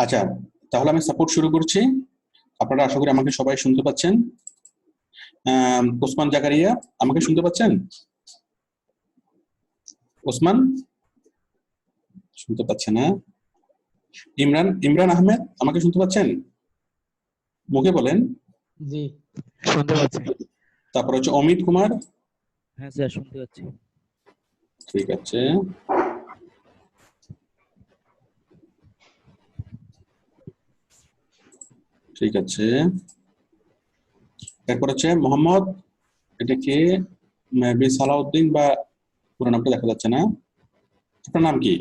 আচ্ছা, তাহলে আমি সাপোর্ট শুরু করছি। আপনারা আশা করি আমাকে সবাই শুনতে পাচ্ছেন। ওসমান জাকারিয়া আমাকে শুনতে পাচ্ছেন? ওসমান শুনতে পাচ্ছে না। ইমরান ইমরান আহমেদ আমাকে শুনতে পাচ্ছেন? মুখে বলেন। জি শুনতে পাচ্ছি। তারপর হচ্ছে অমিত কুমার। হ্যাঁ স্যার শুনতে পাচ্ছি। ঠিক আছে, ঠিক আছে। এরপর হচ্ছে মোহাম্মদ, এটা কে? মেবি সালাউদ্দিন বা পুরো নামটা দেখা যাচ্ছে না। আপনার নাম কি?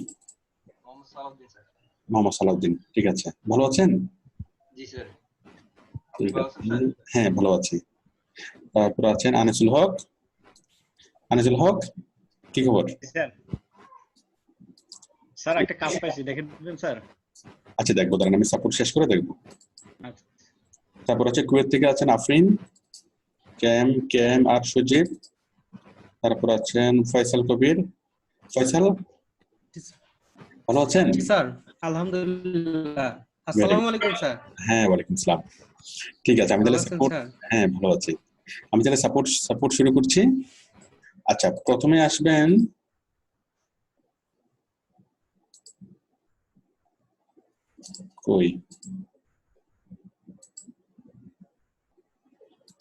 মোহাম্মদ সালাউদ্দিন। ঠিক আছে, ভালো আছেন? জি স্যার। ঠিক আছে, হ্যাঁ ভালো আছি। তারপর আছেন আনিসুল হক। আনিসুল হক, কি খবর? স্যার স্যার একটা কাজ পাইছি, দেখে দিবেন স্যার? আচ্ছা দেখবো, দাঁড়ান আমি সাপোর্ট শেষ করে দেখবো। আচ্ছা। তারপর হচ্ছে কুয়েত থেকে আছেন আফরিন, কেএম আর সুজিব। তারপর আছেন ফয়সাল কবির। ফয়সাল, ভালো আছেন? জি স্যার, আলহামদুলিল্লাহ। আসসালামু আলাইকুম স্যার। হ্যাঁ ওয়ালাইকুম আসসালাম। ঠিক আছে, আমি ভালো তাহলে আছেন সাপোর্ট, স্যার? হ্যাঁ ভালো আছি। আমি তাহলে সাপোর্ট শুরু করছি। আচ্ছা, প্রথমে আসবেন কই,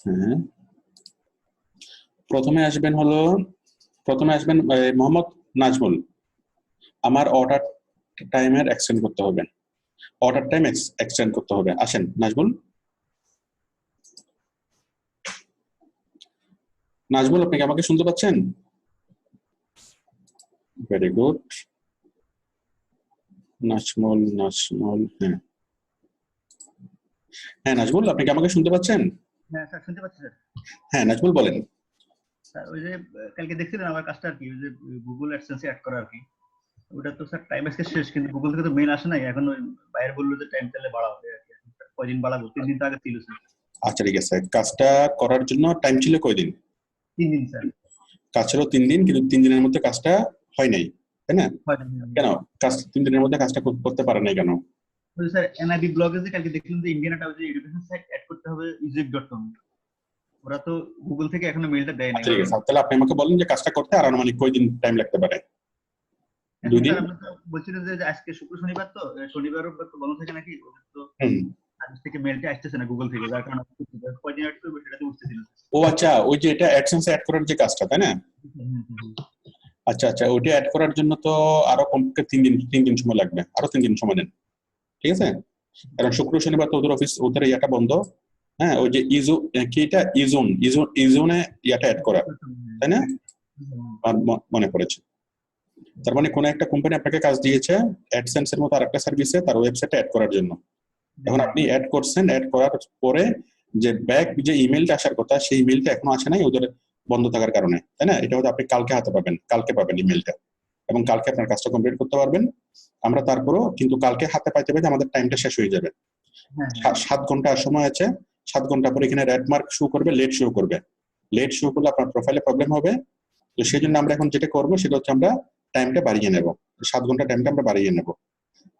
হ্যাঁ প্রথমে আসবেন মোহাম্মদ নাজমুল। আমার অর্ডার টাইমের এক্সটেন্ড করতে হবে, অর্ডার টাইম এক্সটেন্ড করতে হবে। আসেন নাজমুল। নাজমুল, আপনি কি আমাকে শুনতে পাচ্ছেন? Very good. নাজমুল, হ্যাঁ হ্যাঁ নাজমুল, আপনি কি আমাকে শুনতে পাচ্ছেন? হ্যাঁ স্যার শুনতে পাচ্ছি স্যার। হ্যাঁ নাজমুল বলেন। স্যার ওই যে কালকে দেখছিলেন আমার কাজটা আর কি, ওই যে গুগল অ্যাডসেন্সে অ্যাড করা আর কি, ওটা তো স্যার টাইম আজকে শেষ, কিন্তু গুগল থেকে তো মেইল আসে নাই এখন। ওই বাইরে বললো যে টাইম তাহলে বাড়া হবে আর কি। কয়দিন বাড়াবো? 3 দিন তো আগে ছিল স্যার। আচ্ছা ঠিক আছে, কাজটা করার জন্য টাইম ছিল কয়দিন? 3 দিন স্যার। কাজ ছিল 3 দিন, কিন্তু 3 দিনের মধ্যে কাজটা হয় নাই, তাই না? কেন কাজ 3 দিনের মধ্যে কাজটা করতে পারে নাই কেন? ওই স্যার এনআইবি ব্লগে যে কালকে দেখলাম যে ইন্ডিয়ান একটা যে এডুকেশন সাইট অ্যাড করতে হবে egypt.com, ওরা তো গুগল থেকে এখনো মেইলটা দেয় নাই। ঠিক আছে, তাহলে আপনি আমাকে বলেন যে কাজটা করতে আর আনুমানিক কয়দিন টাইম লাগতে পারে? 2 দিন। আমরা তো বলছিলেন যে আজকে শুক্র শনিবার, তো শনিবার তো বন্ধ থাকে নাকি, ওদের তো আজ থেকে মেইলটা আসতেছে না গুগল থেকে, যার কারণে কয়দিন অ্যাড করবে সেটা তো বুঝতেছিল। ও আচ্ছা, ওই যে এটা অ্যাডসেন্স অ্যাড করার যে কাজটা, তাই না? আচ্ছা আচ্ছা, ওইটা অ্যাড করার জন্য তো আরো কমপক্ষে 3 দিন সময় লাগবে, আরো 3 দিন সময় নেন। ঠিক আছে, কারণ শুক্র শনিবার তো ওদের অফিস, ওদের ইয়াটা বন্ধ। হ্যাঁ, ওই যে কি এটা ইজোনে ইয়াটা অ্যাড করা, তাই না? মনে পড়েছে। তার মানে কোন একটা কোম্পানি আপনাকে কাজ দিয়েছে অ্যাডসেন্স এর মতো আরেকটা সার্ভিসে তার ওয়েবসাইটে অ্যাড করার জন্য। এখন আপনি অ্যাড করছেন, অ্যাড করার পরে যে ব্যাক যে ইমেলটা আসার কথা, সেই ইমেলটা এখনো আসে নাই ওদের বন্ধ থাকার কারণে, তাই না? এটা হয়তো আপনি কালকে হাতে পাবেন, কালকে পাবেন ইমেলটা, এবং কালকে আপনার কাজটা কমপ্লিট করতে পারবেন। আমরা তারপরও কিন্তু কালকে হাতে পাইতে পাইতে আমাদের টাইমটা শেষ হয়ে যাবে। 7 ঘন্টা সময় আছে, 7 ঘন্টা পরে এখানে রেড মার্ক শো করবে, লেট শো করবে। লেট শো করলে আপনার প্রোফাইলে প্রবলেম হবে। তো সেই জন্য আমরা এখন যেটা করবো সেটা হচ্ছে আমরা টাইমটা বাড়িয়ে নেব, 7 ঘন্টা টাইমটা আমরা বাড়িয়ে নেব।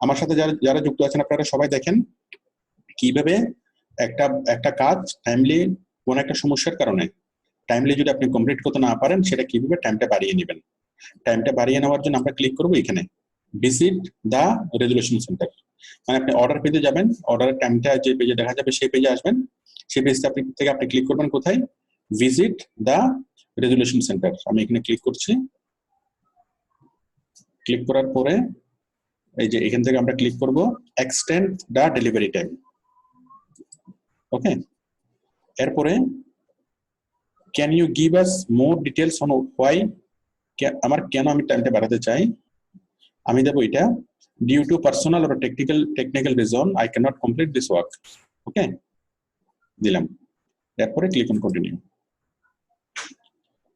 আমার সাথে যারা যুক্ত আছেন আপনারা সবাই দেখেন কিভাবে একটা কাজ টাইমলি, কোন একটা সমস্যার কারণে টাইমলি যদি আপনি কমপ্লিট করতে না পারেন, সেটা কিভাবে টাইমটা বাড়িয়ে নেবেন। টাইমটা বাড়িয়ে নেওয়ার জন্য আমরা ক্লিক করবো এখানে ভিজিট দা রেজুলেশন সেন্টার। মানে আপনি অর্ডার পেজে যাবেন, অর্ডারের টাইমটা যে পেজে দেখা যাবে সেই পেজে আসবেন। সেই পেজটা আপনি ক্লিক করবেন কোথায়? ভিজিট দা রেজুলেশন সেন্টার। আমি এখানে ক্লিক করছি। ক্লিক করার পরে এই যে এখান থেকে আমরা ক্লিক করব extend the delivery time. Okay, এরপরে can you give us more details on why, আমার কেন আমি টাইমটা বাড়াতে চাই, আমি দেবো এটা due to personal or technical reason I can not complete this work. Okay, দিলাম। এরপরে ক্লিক অন কন্টিনিউ।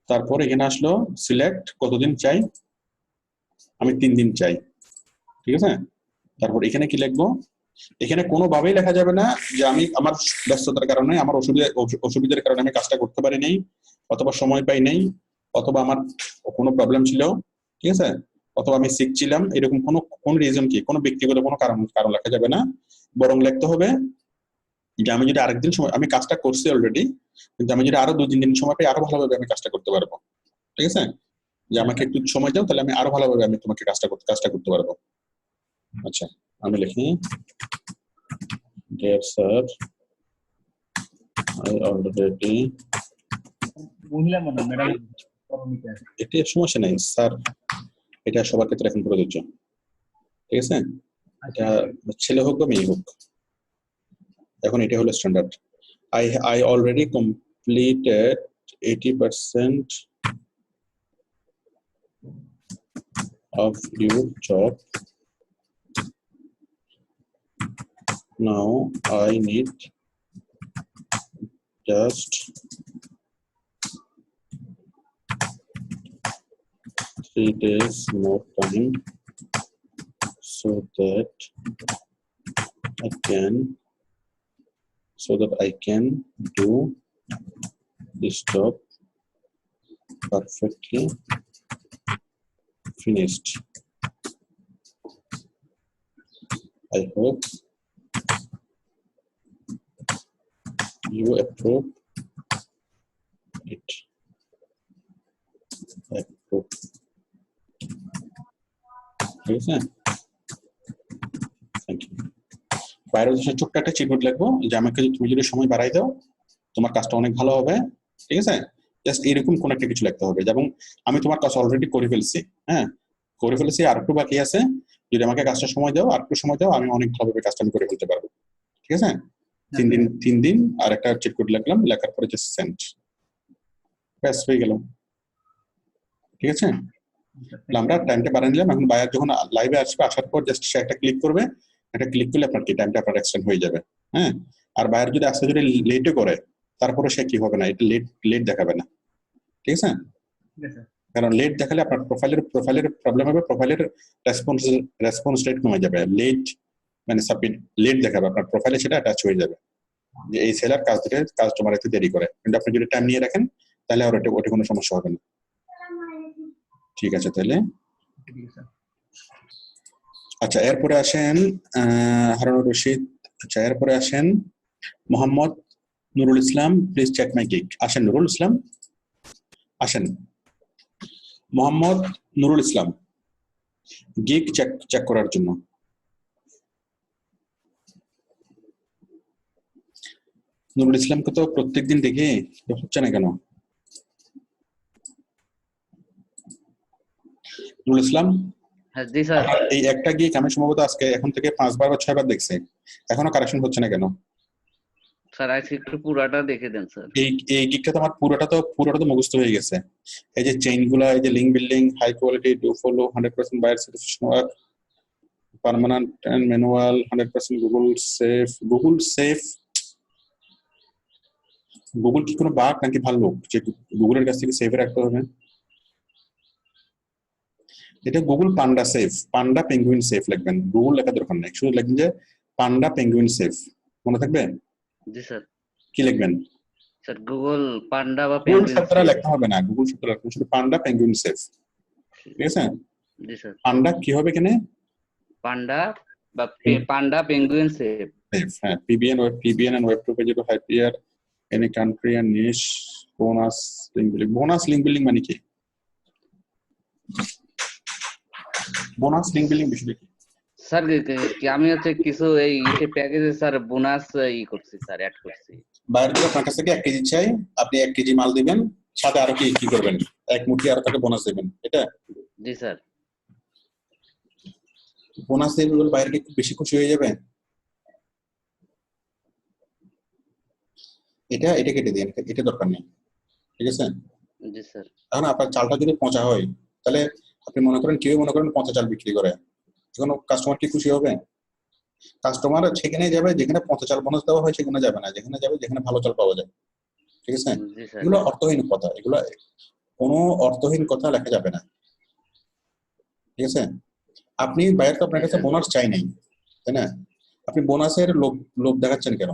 তারপর এখানে আসলো সিলেক্ট কতদিন চাই, আমি 3 দিন চাই। ঠিক আছে, তারপর এখানে কি লিখবো? এখানে কোনোভাবেই লেখা যাবে না যে আমি আমার ব্যস্ততার কারণে, আমার অসুবিধার কারণে আমি কাজটা করতে পারি নাই, অথবা সময় পাই নাই, অথবা আমার কোনো প্রবলেম ছিল। ঠিক আছে, অথবা আমি সিক ছিলাম, এরকম কোন রিজন কি, কোনো ব্যক্তিগত কোনো কারণ লেখা যাবে না, বরং লিখতে হবে যে আমি যদি আরেকদিন সময়, আমি কাজটা করছি অলরেডি, কিন্তু আমি যদি আরো 2-3 দিন সময় পাই আরো ভালোভাবে আমি কাজটা করতে পারবো। ঠিক আছে, যে আমাকে একটু সময় দাও, তাহলে আমি আরো ভালোভাবে আমি তোমাকে কাজটা করতে পারবো। আচ্ছা, আমি লিখি ডিয়ার স্যার, I already, মহিলা মনে ম্যাডাম এটা সমস্যা নেই স্যার, এটা সবার ক্ষেত্রে এখন প্রযোজ্য। ঠিক আছে, এটা ছেলে হোক বা মেয়ে হোক, এখন এটা হলো standard. I already completed 80% of your job. Now I need just 3 days more time so that I can do this job perfectly finished. I hope you approve it. Approve. ঠিক আছে, থ্যাংক ইউ। বাইরে ছোট্ট একটা চিটনোট লিখবো যে আমাকে তুমি যদি সময় বাড়াই দাও তোমার কাজটা অনেক ভালো হবে। ঠিক আছে, জাস্ট এরকম কোন একটা কিছু লিখতে হবে, যেমন আমি তোমার কাজ অলরেডি করে ফেলছি, হ্যাঁ করে ফেলেছি, আর একটু বাকি আছে, যদি আমাকে কাজটা সময় দাও, আর একটু সময় দাও, আমি অনেক ভালোভাবে কাজটা আমি করে ফেলতে পারবো। ঠিক আছে, 3 দিন আর একটা চিটনোট লিখলাম, লেখার পরে জাস্ট সেন্ড, ব্যাস হয়ে গেল। ঠিক আছে, আমরা টাইমটা বাড়িয়ে নিলাম। এখন বায়ার যখন লাইভে আসবে, আসার পর জাস্ট সে একটা ক্লিক করবে, একটা ক্লিক করলে আপনার কি টাইমটা আপনার এক্সটেন্ড হয়ে যাবে। হ্যাঁ, আর বায়ার যদি আসতে যদি লেটও করে, তারপরে সে কি হবে না, এটা লেট দেখাবে না। ঠিক আছে, কারণ লেট দেখালে আপনার প্রোফাইলের প্রবলেম হবে, প্রোফাইলের রেসপন্স রেট কমে যাবে। লেট মানে সাবমিট লেট দেখাবে, আপনার প্রোফাইলে সেটা অ্যাটাচ হয়ে যাবে যে এই সেলার কাজ তোমার একটু দেরি করে। কিন্তু আপনি যদি টাইম নিয়ে রাখেন তাহলে আর ওটা কোনো সমস্যা হবে না। ঠিক আছে, তাহলে আচ্ছা, এরপরে আসেন হারুনুর রশিদ। আচ্ছা, এরপরে আসেন Mohammad Nurul Islam, please check my gig. আসেন নুরুল ইসলাম, আসেন মোহাম্মদ নুরুল ইসলাম, গিগ চেক করার জন্য। নুরুল ইসলামকে তো প্রত্যেকদিন দেখি, হচ্ছে না কেন? নুরুল ইসলাম, জি স্যার। এই একটা গিগ আমি সম্ভবত আজকে এখন থেকে 5 বার বা 6 বার দেখছি, এখনো কারেকশন হচ্ছে না কেন? স্যার আজকে একটু পুরাটা দেখে দেন স্যার। এই গিগটা তো আমার পুরোটা তো মুখস্থ হয়ে গেছে। এই যে চেইন গুলা, এই যে link building, high quality, do follow, 100% buyer satisfaction work, permanent and manual, 100% Google safe. Google কি কোনো বাগ নাকি ভালো লোক যে গুগলের কাছ থেকে সেফে রাখতে হবে? এটা গুগল পান্ডা সেফ, পান্ডা পেঙ্গুইন সেফ লিখবেন, গুগল লেখা দরকার নেই, শুধু লিখবেন যে পান্ডা পেঙ্গুইন সেফ, মনে থাকবে? জি স্যার। কি লিখবেন? স্যার গুগল পান্ডা বা গুগল পেঙ্গুইন শব্দটা লিখতে হবে না, গুগল শব্দটা লিখতে শুধু পান্ডা পেঙ্গুইন সেফ। ঠিক আছে, জি স্যার। পান্ডা কি হবে এখানে? পান্ডা বা পান্ডা পেঙ্গুইন সেফ। হ্যাঁ, PBN and web 2 page to hyper any country and niche bonus link building. Bonus link building মানে কি? বোনাস লিংক বিল্ডিং বিষয়টা কি? স্যার কি আমি হচ্ছে কিছু এই ইসে প্যাকেজে স্যার বোনাস করছি স্যার, অ্যাড করছি। বাইরে থেকে আপনার কাছ থেকে 1 কেজি চাই, আপনি 1 কেজি মাল দিবেন, সাথে আরো কি করবেন, 1 মুঠি আরো তাকে বোনাস দিবেন, এটা? জি স্যার। বোনাস দিয়ে গুগল বাইরে কি বেশি খুশি হয়ে যাবে? এটা কেটে দিন, এটা দরকার নেই। ঠিক আছে, জি স্যার। এখন আপনার চালটা যদি পচা হয়, তাহলে আপনি মনে করেন পচা চাল বিক্রি করে, তখন কাস্টমার কি খুশি হবে? কাস্টমার সেখানে যাবে যেখানে পচা চাল বোনাস দেওয়া হয়, সেখানে যাবে না, যেখানে যাবে যেখানে ভালো চাল পাওয়া যায়। ঠিক আছে, এগুলো অর্থহীন কথা, এগুলো কোনো অর্থহীন কথা লেখা যাবে না। ঠিক আছে, আপনি বাইরে তো আপনার কাছে বোনাস চাই নাই, তাই না? আপনি বোনাসের লোভ দেখাচ্ছেন কেন?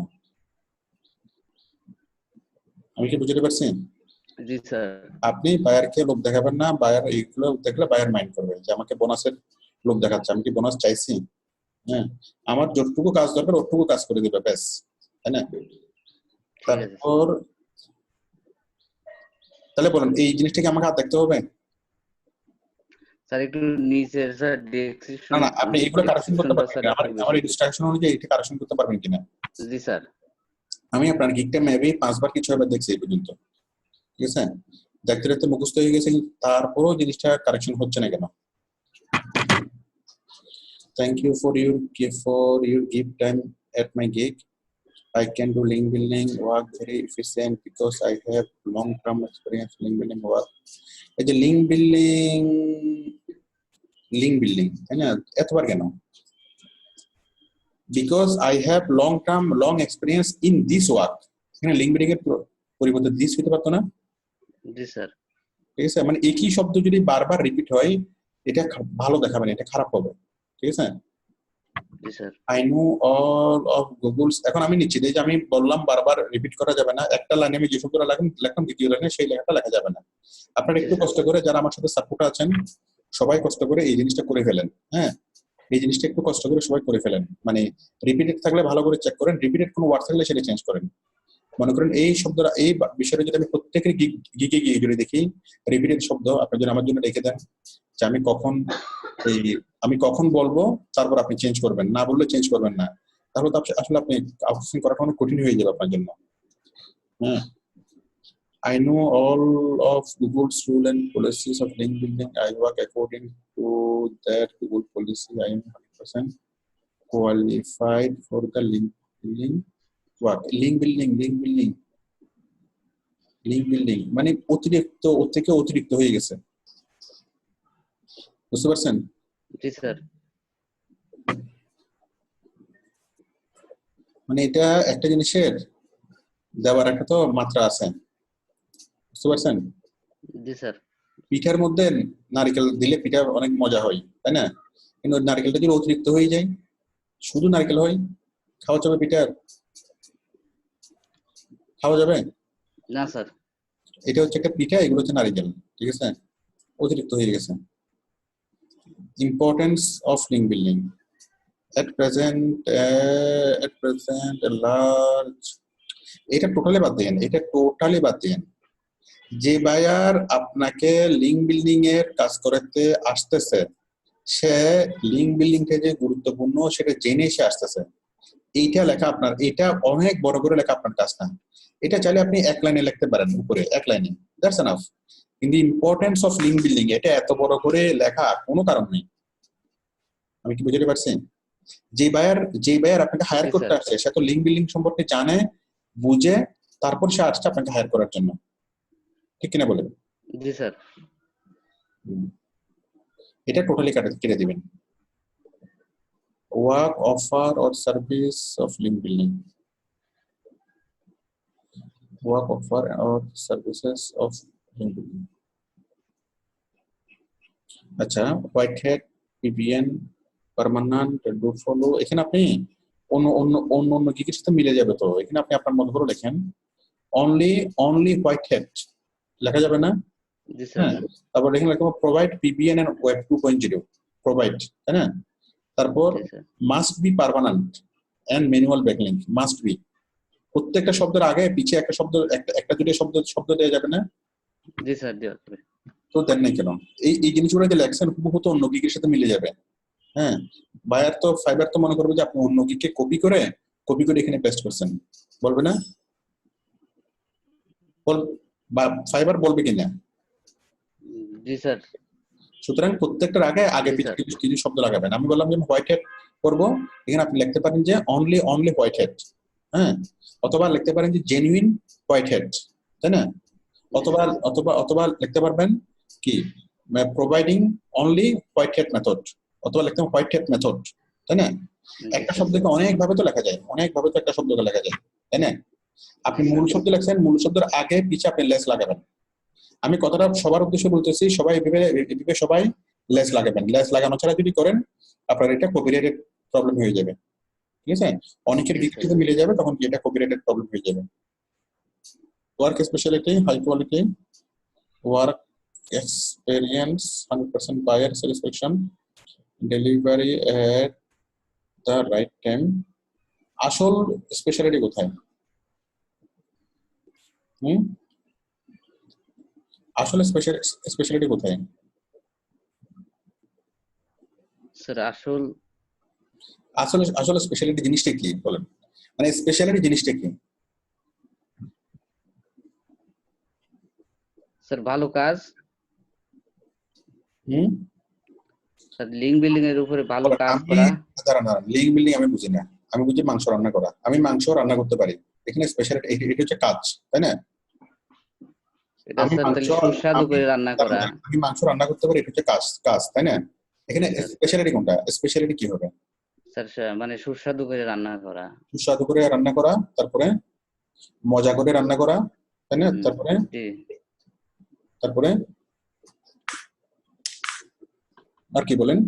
আমি কি বুঝতে পারছি? জি স্যার। আপনি বায়ারকে লোক দেখাবেন না, বায়ার এইগুলো দেখলে বায়ার মাইন্ড করবে যে আমাকে বোনাসের লোক দেখাচ্ছে, আমি কি বোনাস চাইছি? হ্যাঁ, আমার যতটুকু কাজ দরকার ওটুকু কাজ করে দিবে ব্যাস, তাই না? ঠিক আছে তারপর তাহলে বলুন এই জিনিসটা কি আমাকে আর দেখতে হবে? স্যার। একটু নিচে স্যার না ডেসক্রিপশন, না, আপনি এগুলো কারেকশন করতে ডেসক্রিপশনটা পারবেন স্যার কিনা? একটু আমার বেশি। ইনস্ট্রাকশন অনুযায়ী এটা কারেকশন করতে পারবেন কিনা? জি স্যার। আমি আপনার গিকটা মেবি 5 বার কি 6 বার দেখছি এই পর্যন্ত, ঠিক আছে? দেখতে দেখতে মুখস্থ হয়ে গেছে, তারপরও জিনিসটা কারেকশন হচ্ছে না কেন? Thank you for your gift time at my gig. I can do link building work very efficient because I have long term experience link building work. এই যে লিঙ্ক বিল্ডিং তাই না, এতবার কেন? Because I have long experience in this work. এখানে link building এর পরিবর্তে this হতে পারতো না? জি স্যার। ঠিক আছে, মানে একই শব্দ যদি বারবার রিপিট হয় এটা ভালো দেখাবে না, এটা খারাপ হবে, ঠিক আছে? জি sir. I know all of Googles. এখন আমি নিচ্ছি যে আমি বললাম বারবার রিপিট করা যাবে না, একটা লাইনে আমি যে শব্দটা লিখলাম দ্বিতীয় লাইনে সেই লেখাটা লেখা যাবে না। আপনারা একটু কষ্ট করে, যারা আমার সাথে সাপোর্ট আছেন সবাই কষ্ট করে এই জিনিসটা করে ফেলেন। হ্যাঁ, এই জিনিসটা একটু কষ্ট করে সবাই করে ফেলেন, মানে রিপিটেড থাকলে ভালো করে চেক করেন, রিপিটেড কোনো ওয়ার্ড থাকলে সেটা চেঞ্জ করেন। মনে করেন এই শব্দটা, এই বিষয়টা যদি আমি প্রত্যেকের গিগে গিয়ে যদি দেখি রিপিটেড শব্দ, আপনি যদি আমার জন্য রেখে দেন যে আমি কখন বলবো, তারপর আপনি চেঞ্জ করবেন, না বললে চেঞ্জ করবেন না, তাহলে তো আসলে আপনি আউটসোর্সিং করাটা অনেক কঠিন হয়ে যাবে আপনার জন্য। হ্যাঁ, I know all of Google's rule and policies of link building. I work according to that Google policy. I am 100% qualified for the link building work. Link building মানে অতিরিক্ত, ওর থেকে অতিরিক্ত হয়ে গেছে, বুঝতে পারছেন? জি স্যার। মানে এটা একটা জিনিসের দেওয়ার একটা তো মাত্রা আছে, বুঝতে পারছেন? জি স্যার। পিঠার মধ্যে নারকেল দিলে পিঠা অনেক মজা হয়, তাই না? কিন্তু নারকেলটা যদি অতিরিক্ত হয়ে যায়, শুধু নারকেল হয়, খাওয়া যাবে? পিঠা খাওয়া যাবে না স্যার। এটা হচ্ছে একটা পিঠা, এগুলো হচ্ছে নারকেল, ঠিক আছে? অতিরিক্ত হয়ে গেছে। Importance of link building at present a large, এটা টোটালি বাদ দিয়েন। যে বায়ার আপনাকে লিঙ্ক বিল্ডিং এর কাজ করতে আসতেছে, সে লিঙ্ক বিল্ডিংটা যে গুরুত্বপূর্ণ সেটা জেনে সে আসতেছে, এইটা লেখা আপনার, এটা অনেক বড় করে লেখা আপনার কাজ না। এটা চাইলে আপনি এক লাইনে লিখতে পারেন, উপরে এক লাইনে, দ্যাটস এনাফ। কিন্তু ইম্পর্টেন্স অফ লিঙ্ক বিল্ডিং এটা এত বড় করে লেখা কোনো কারণ নেই। আমি কি বুঝতে পারছি? যে বায়ার আপনাকে হায়ার করতে আসছে সে তো লিঙ্ক বিল্ডিং সম্পর্কে জানে, বুঝে, তারপর সে আসছে আপনাকে হায়ার করার জন্য, ঠিক কিনা বলেন? জি স্যার। এটা টোটালি কেটে দিবেন। Work, offer or service of link building, work, offer or services of link building. আচ্ছা, white hat, PVN, permanent, do follow, এখানে আপনি অন্য গিগের সাথে মিলে যাবে, তো এখানে আপনি আপনার মতো করে লেখেন অনলি হোয়াইট হ্যাট, লেখা যাবে না? জি স্যার। তারপর এখানে লেখা provide PBN and web 2.0, provide, তাই না? তারপর must be permanent and manual backlink, must be. প্রত্যেকটা শব্দের আগে পিছে একটা শব্দ, একটা দুটো শব্দ দেওয়া যাবে না? জি স্যার। তো দেন নাই কেন? এই জিনিসগুলো যে লেখছেন হুবহু তো অন্য গিগের সাথে মিলে যাবে। হ্যাঁ, বায়ার তো ফাইবার তো মনে করবে যে আপনি অন্য গিগকে কপি করে এখানে পেস্ট করছেন, বলবে না? ফাইবার বলবে কিনা? জি স্যার। সুতরাং প্রত্যেকটার আগে পিছে কিছু শব্দ লাগাবেন। আমি বললাম যে হোয়াইট হ্যাট করবো, এখানে আপনি লিখতে পারেন যে অনলি হোয়াইট হ্যাট, হ্যাঁ, অথবা লিখতে পারেন যে জেনুইন হোয়াইট হ্যাট, তাই না? অথবা লিখতে পারবেন কি providing only white hat method, অথবা লিখতে হোয়াইট হ্যাট মেথড, তাই না? একটা শব্দকে অনেক ভাবে তো লেখা যায়, একটা শব্দকে লেখা যায়, তাই না? আপনি মূল শব্দ লেখছেন, মূল শব্দের আগে পিছে আপনি লেস লাগাবেন। আমি কথাটা সবার উদ্দেশ্যে বলতেছি, সবাই সবাই লেস লাগাবেন। লেস লাগানো ছাড়া যদি করেন আপনার এটা কপিরাইটেড প্রবলেম হয়ে যাবে, ঠিক আছে? অনেকের গিগের মিলে যাবে, তখন এটা কপিরাইটেড প্রবলেম হয়ে যাবে। Work speciality, high quality, work experience, 100% buyer satisfaction, delivery at the right time. আসল স্পেশালিটি কোথায়? আসলে স্পেশালিটি কোথায়? স্যার আসল আসলে স্পেশালিটি জিনিসটা কি বলেন, মানে স্পেশালিটি জিনিসটা কি? স্যার ভালো কাজ, হুম স্যার লিঙ্ক বিল্ডিং এর উপরে ভালো কাজ আমি করা। দাঁড়ান লিগ বিল্ডিং আমি বুঝি না, আমি বুঝি মাংস রান্না করা। আমি মাংস রান্না করতে পারি, এখানে স্পেশালিটি এটা হচ্ছে কাজ, তাই না? এটা আমি স্যার মাংস তাহলে সুস্বাদু করে রান্না করা। আমি মাংস রান্না করতে পারি, এটা হচ্ছে কাজ কাজ, তাই না? এখানে স্পেশালিটি কোনটা? স্পেশালিটি কি হবে? স্যার মানে সুস্বাদু করে রান্না করা। সুস্বাদু করে রান্না করা, তারপরে মজা করে রান্না করা, তাই না? তারপরে জি তারপরে আর কি বলেন?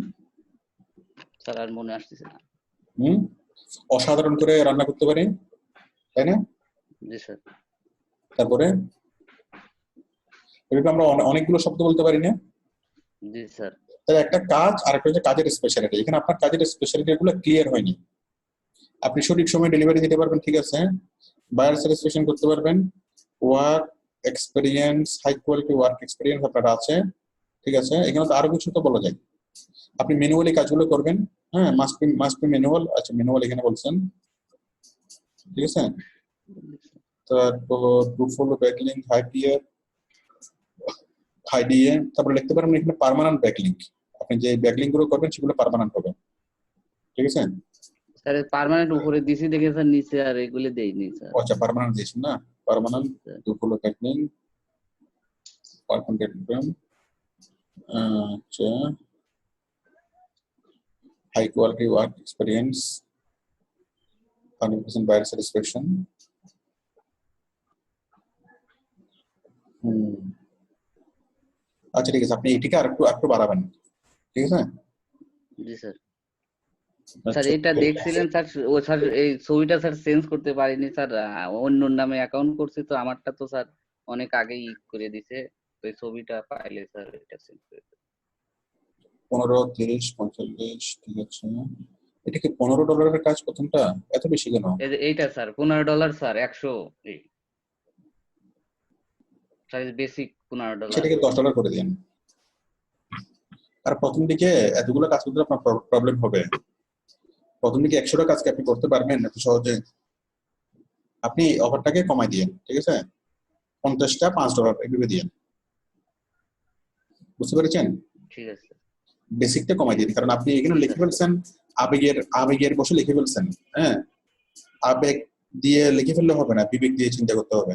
স্যার আর মনে আসতেছে না। অসাধারণ করে রান্না করতে পারি, তাই না? জি স্যার। তারপরে এভাবে আমরা অনেকগুলো শব্দ বলতে পারি না? জি স্যার। তাহলে একটা কাজ আর একটা হচ্ছে কাজের স্পেশালিটি। এখানে আপনার কাজের স্পেশালিটি গুলো ক্লিয়ার হয়নি। আপনি সঠিক সময় ডেলিভারি দিতে পারবেন, ঠিক আছে, বায়ার স্যাটিসফ্যাকশন করতে পারবেন, work experience, high quality work experience আপনার আছে, ঠিক আছে। এখানে তো আরো কিছু তো বলা যায়। আপনি ম্যানুয়ালি কাজগুলো করবেন, হ্যাঁ, মাস্ট বি ম্যানুয়াল। আচ্ছা, ম্যানুয়াল এখানে বলছেন, ঠিক আছে। তারপর powerful backlink, high PR, high DA. তারপর লিখতে পারবেন এখানে পার্মানেন্ট ব্যাকলিং। আপনি যে ব্যাকলিং গুলো করবেন সেগুলো পার্মানেন্ট হবে, ঠিক আছে। স্যার পার্মানেন্ট উপরে দিছি দেখে স্যার নিচে আর এগুলো দেইনি স্যার। আচ্ছা, পার্মানেন্ট দিয়েছেন না? পার্মানেন্ট প্রুফুল ব্যাকলিং, পার্মানেন্ট ব্যাকলিং, আচ্ছা, high quality work experience, 100% buyer satisfaction. আচ্ছা, ঠিক আছে, আপনি এটিকে আরেকটু বাড়াবেন, ঠিক আছে। জি স্যার। স্যার এটা দেখছিলেন স্যার, ও স্যার এই ছবিটা স্যার চেঞ্জ করতে পারিনি স্যার, অন্য নামে অ্যাকাউন্ট করছি তো, আমারটা তো স্যার অনেক আগেই করে দিছে। তো এই ছবিটা পাইলে স্যার এটা চেঞ্জ করে দেব। 15, 30, 45, ঠিক আছে। এটা কি $15 কাজ প্রথমটা? এত বেশি কেন? এইটা স্যার $15 স্যার, 100 স্যার বেসিক $15। সেটাকে $10 করে দিন। আর প্রথম দিকে এতগুলো কাজ করতে আপনার প্রবলেম হবে। প্রথম দিকে 100টা কাজকে আপনি করতে পারবেন এত সহজে? আপনি অফারটাকে কমাই দিয়েন, ঠিক আছে, 50টা $5 এভাবে দিয়েন, বুঝতে পেরেছেন? ঠিক আছে। বেসিকটা কমাই দিন, কারণ আপনি এখানে লিখে ফেলছেন আবেগের বসে লিখে ফেলছেন, হ্যাঁ। আবেগ দিয়ে লিখে ফেললে হবে না, বিবেক দিয়ে চিন্তা করতে হবে,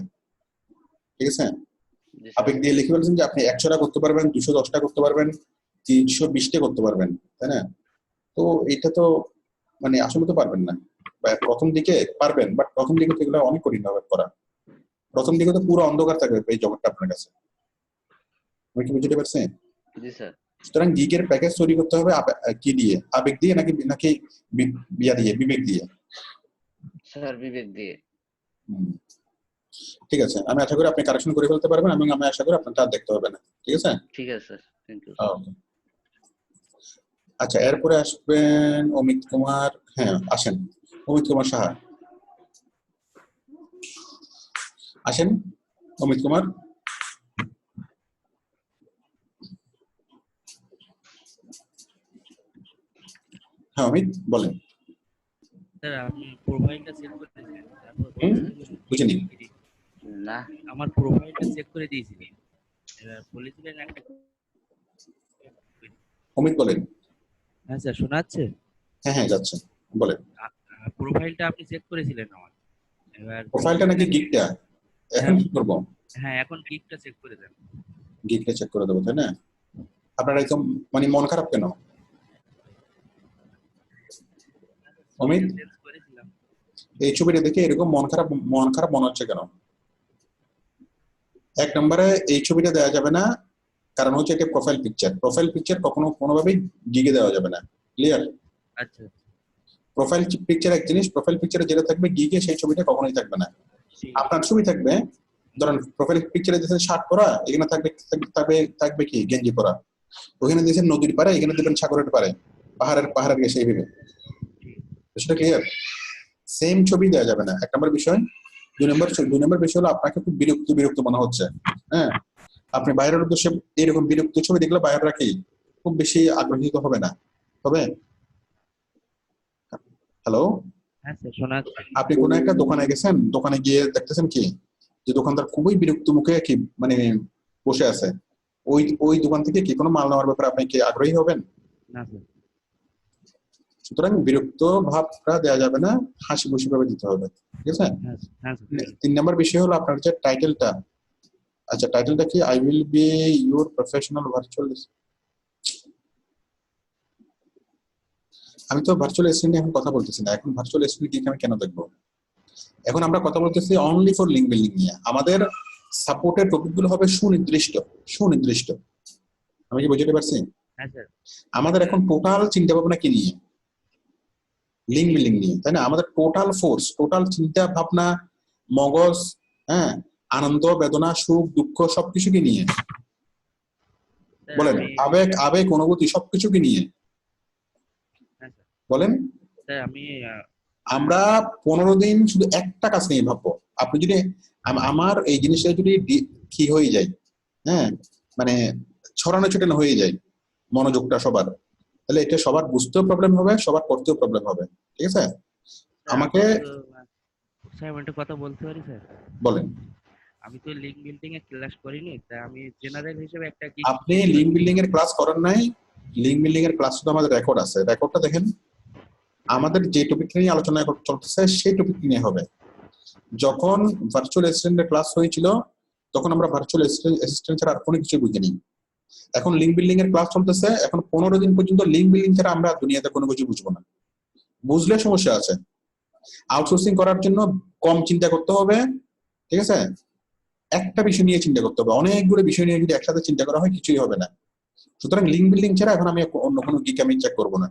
ঠিক আছে। আবেগ দিয়ে লিখে ফেলছেন যে আপনি 100টা করতে পারবেন, 210টা করতে পারবেন, 320টা করতে পারবেন, তাই না? তো এটা তো মানে আসলে তো পারবেন না, বা প্রথম দিকে পারবেন, বাট প্রথম দিকে তো এগুলো অনেক কঠিন হবে করা। প্রথম দিকে তো পুরো অন্ধকার থাকবে এই জগৎটা আপনার কাছে, আমি কি বুঝতে পারছি? জি স্যার। সুতরাং গিগের প্যাকেজ তৈরি করতে হবে কি দিয়ে? আবেগ দিয়ে নাকি বিবেক দিয়ে? স্যার বিবেক দিয়ে। ঠিক আছে, আমি আশা করি আপনি কারেকশন করে ফেলতে পারবেন এবং আমি আশা করি আপনার আর দেখতে হবে না, ঠিক আছে। ঠিক আছে স্যার, থ্যাংক ইউ। আচ্ছা, এরপরে আসবেন অমিত কুমার। হ্যাঁ, আসেন অমিত কুমার সাহা, আসেন অমিত কুমার। হ্যাঁ অমিত, বলেন। স্যার আমি প্রোফাইলটা চেক করে বুঝিনি না, আমার প্রোফাইলটা চেক করে দিয়েছিলেন, এবার বলেছিলেন একটা। অমিত বলেন। হ্যাঁ স্যার, শোনা যাচ্ছে? হ্যাঁ যাচ্ছে, বলেন। প্রোফাইলটা আপনি চেক করেছিলেন আমার, এবার প্রোফাইলটা নাকি গিগটা? এখন কি করব? হ্যাঁ, এখন গিগটা চেক করে দেন। গিগটা চেক করে দেবো, তাই না? আপনার একদম মানে মন খারাপ কেন অমিত? এই ছবিটা দেখে এরকম মন খারাপ মনে হচ্ছে কেন? এক নম্বরে এই ছবিটা দেওয়া যাবে না, কারণ হচ্ছে এটা প্রোফাইল পিকচার কখনো কোনোভাবেই গিগে দেওয়া যাবে না, ক্লিয়ার? আচ্ছা, প্রোফাইল পিকচার এক জিনিস, প্রোফাইল পিকচারে যেটা থাকবে গিগে সেই ছবিটা কখনোই থাকবে না। আপনার ছবি থাকবে, ধরেন প্রোফাইল পিকচারে দিয়েছেন শার্ট পরা, এখানে থাকবে কি গেঞ্জি পরা। ওখানে দিয়েছেন নদীর পাড়ে, এখানে দিবেন সাগরের পাড়ে, পাহাড়ের গেছে এইভাবে। সেটা ক্লিয়ার? সেম ছবি দেওয়া যাবে না, 1 নম্বর বিষয়। 2 নম্বর বিষয় হলো আপনাকে খুব বিরক্ত মনে হচ্ছে, হ্যাঁ, আপনি বাইরের উদ্দেশ্যে এরকম বিরক্ত ছবি দেখলে বাইরেরা কি খুব বেশি আগ্রহীত হবে না, হবে? হ্যালো, হ্যাঁ স্যার শোনা যাচ্ছে। আপনি কোনো একটা দোকানে গেছেন, দোকানে গিয়ে দেখতেছেন কি যে দোকানদার খুবই বিরক্ত মুখে কি মানে বসে আছে, ওই দোকান থেকে কি কোনো মাল নেওয়ার ব্যাপারে আপনি কি আগ্রহী হবেন? না স্যার। সুতরাং বিরক্ত ভাবটা দেওয়া যাবে না, হাসি খুশি ভাবে দিতে হবে, ঠিক আছে? হ্যাঁ স্যার। 3 নম্বর বিষয় হলো আপনার যে টাইটেলটা। আচ্ছা, টাইটেলটা কি? I will be your professional virtual. আমি তো ভার্চুয়াল অ্যাসিস্ট্যান্ট নিয়ে এখন কথা বলতেছি না। এখন ভার্চুয়াল অ্যাসিস্ট্যান্ট কি আমি কেন দেখবো? এখন আমরা কথা বলতেছি অনলি ফর লিঙ্ক বিল্ডিং নিয়ে। আমাদের সাপোর্টের টপিকগুলো হবে সুনির্দিষ্ট। আমি কি বুঝতে পারছি? হ্যাঁ স্যার। আমাদের এখন টোটাল চিন্তা ভাবনা কি নিয়ে? লিঙ্ক বিল্ডিং নিয়ে, তাই না? আমাদের টোটাল ফোর্স, টোটাল চিন্তা ভাবনা, মগজ, হ্যাঁ, আনন্দ বেদনা সুখ দুঃখ সবকিছুকে নিয়ে, বলেন, আবেগ অনুভূতি সবকিছুকে নিয়ে, বলেন। স্যার আমি আমরা 15 দিন শুধু একটা কাজ নিয়ে ভাববো। আপনি যদি আমার এই জিনিসটা যদি কি হয়ে যায়, হ্যাঁ, মানে ছড়ানো হয়ে যায় মনোযোগটা সবার, তাহলে এটা সবার বুঝতেও প্রবলেম হবে, সবার করতেও প্রবলেম হবে, ঠিক আছে? আমাকে স্যার একটা কথা বলতে পারি স্যার? বলেন। আমি তো লিঙ্ক বিল্ডিং এর ক্লাস করিনি, তাই আমি জেনারেল হিসেবে একটা কি। আপনি লিঙ্ক বিল্ডিং এর ক্লাস করেন নাই? লিঙ্ক বিল্ডিং এর ক্লাস তো আমাদের রেকর্ড আছে, রেকর্ডটা দেখেন। আমাদের যে টপিক নিয়ে আলোচনা চলতেছে সেই টপিক নিয়ে হবে। যখন ভার্চুয়াল অ্যাসিস্ট্যান্টের ক্লাস হয়েছিল তখন আমরা ভার্চুয়াল অ্যাসিস্ট্যান্ট ছাড়া আর কোনো কিছু বুঝিনি। এখন লিঙ্ক বিল্ডিং এর ক্লাস চলতেছে, এখন 15 দিন পর্যন্ত লিঙ্ক বিল্ডিং ছাড়া আমরা দুনিয়াতে কোনো কিছু বুঝবো না। বুঝলে সমস্যা আছে। আউটসোর্সিং করার জন্য কম চিন্তা করতে হবে, ঠিক আছে? একটা বিষয় নিয়ে চিন্তা করতে হবে। অনেকগুলো বিষয় নিয়ে যদি একসাথে চিন্তা করা হয় কিছুই হবে না। সুতরাং লিঙ্ক বিল্ডিং ছাড়া এখন আমি অন্য কোনো গিক আমি চেক করবো না,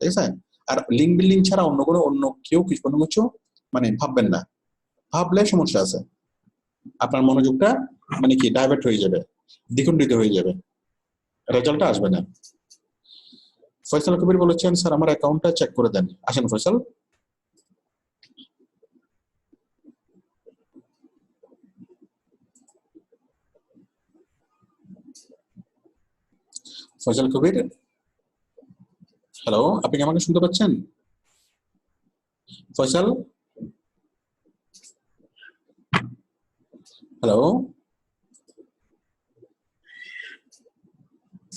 ঠিক আছে? আর লিঙ্ক বিল্ডিং ছাড়া অন্য কেউ কোনো কিছু মানে ভাববেন না। ভাবলে সমস্যা আছে, আপনার মনোযোগটা মানে কি ডাইভার্ট হয়ে যাবে, দ্বিখণ্ডিত হয়ে যাবে, রেজাল্টটা আসবে না। ফয়সাল কবির বলেছেন, স্যার আমার অ্যাকাউন্টটা চেক করে দেন। আসেন ফয়সাল। ফয়সাল কবির, হ্যালো, আপনি কি আমাকে শুনতে পাচ্ছেন? ফয়সাল, হ্যালো।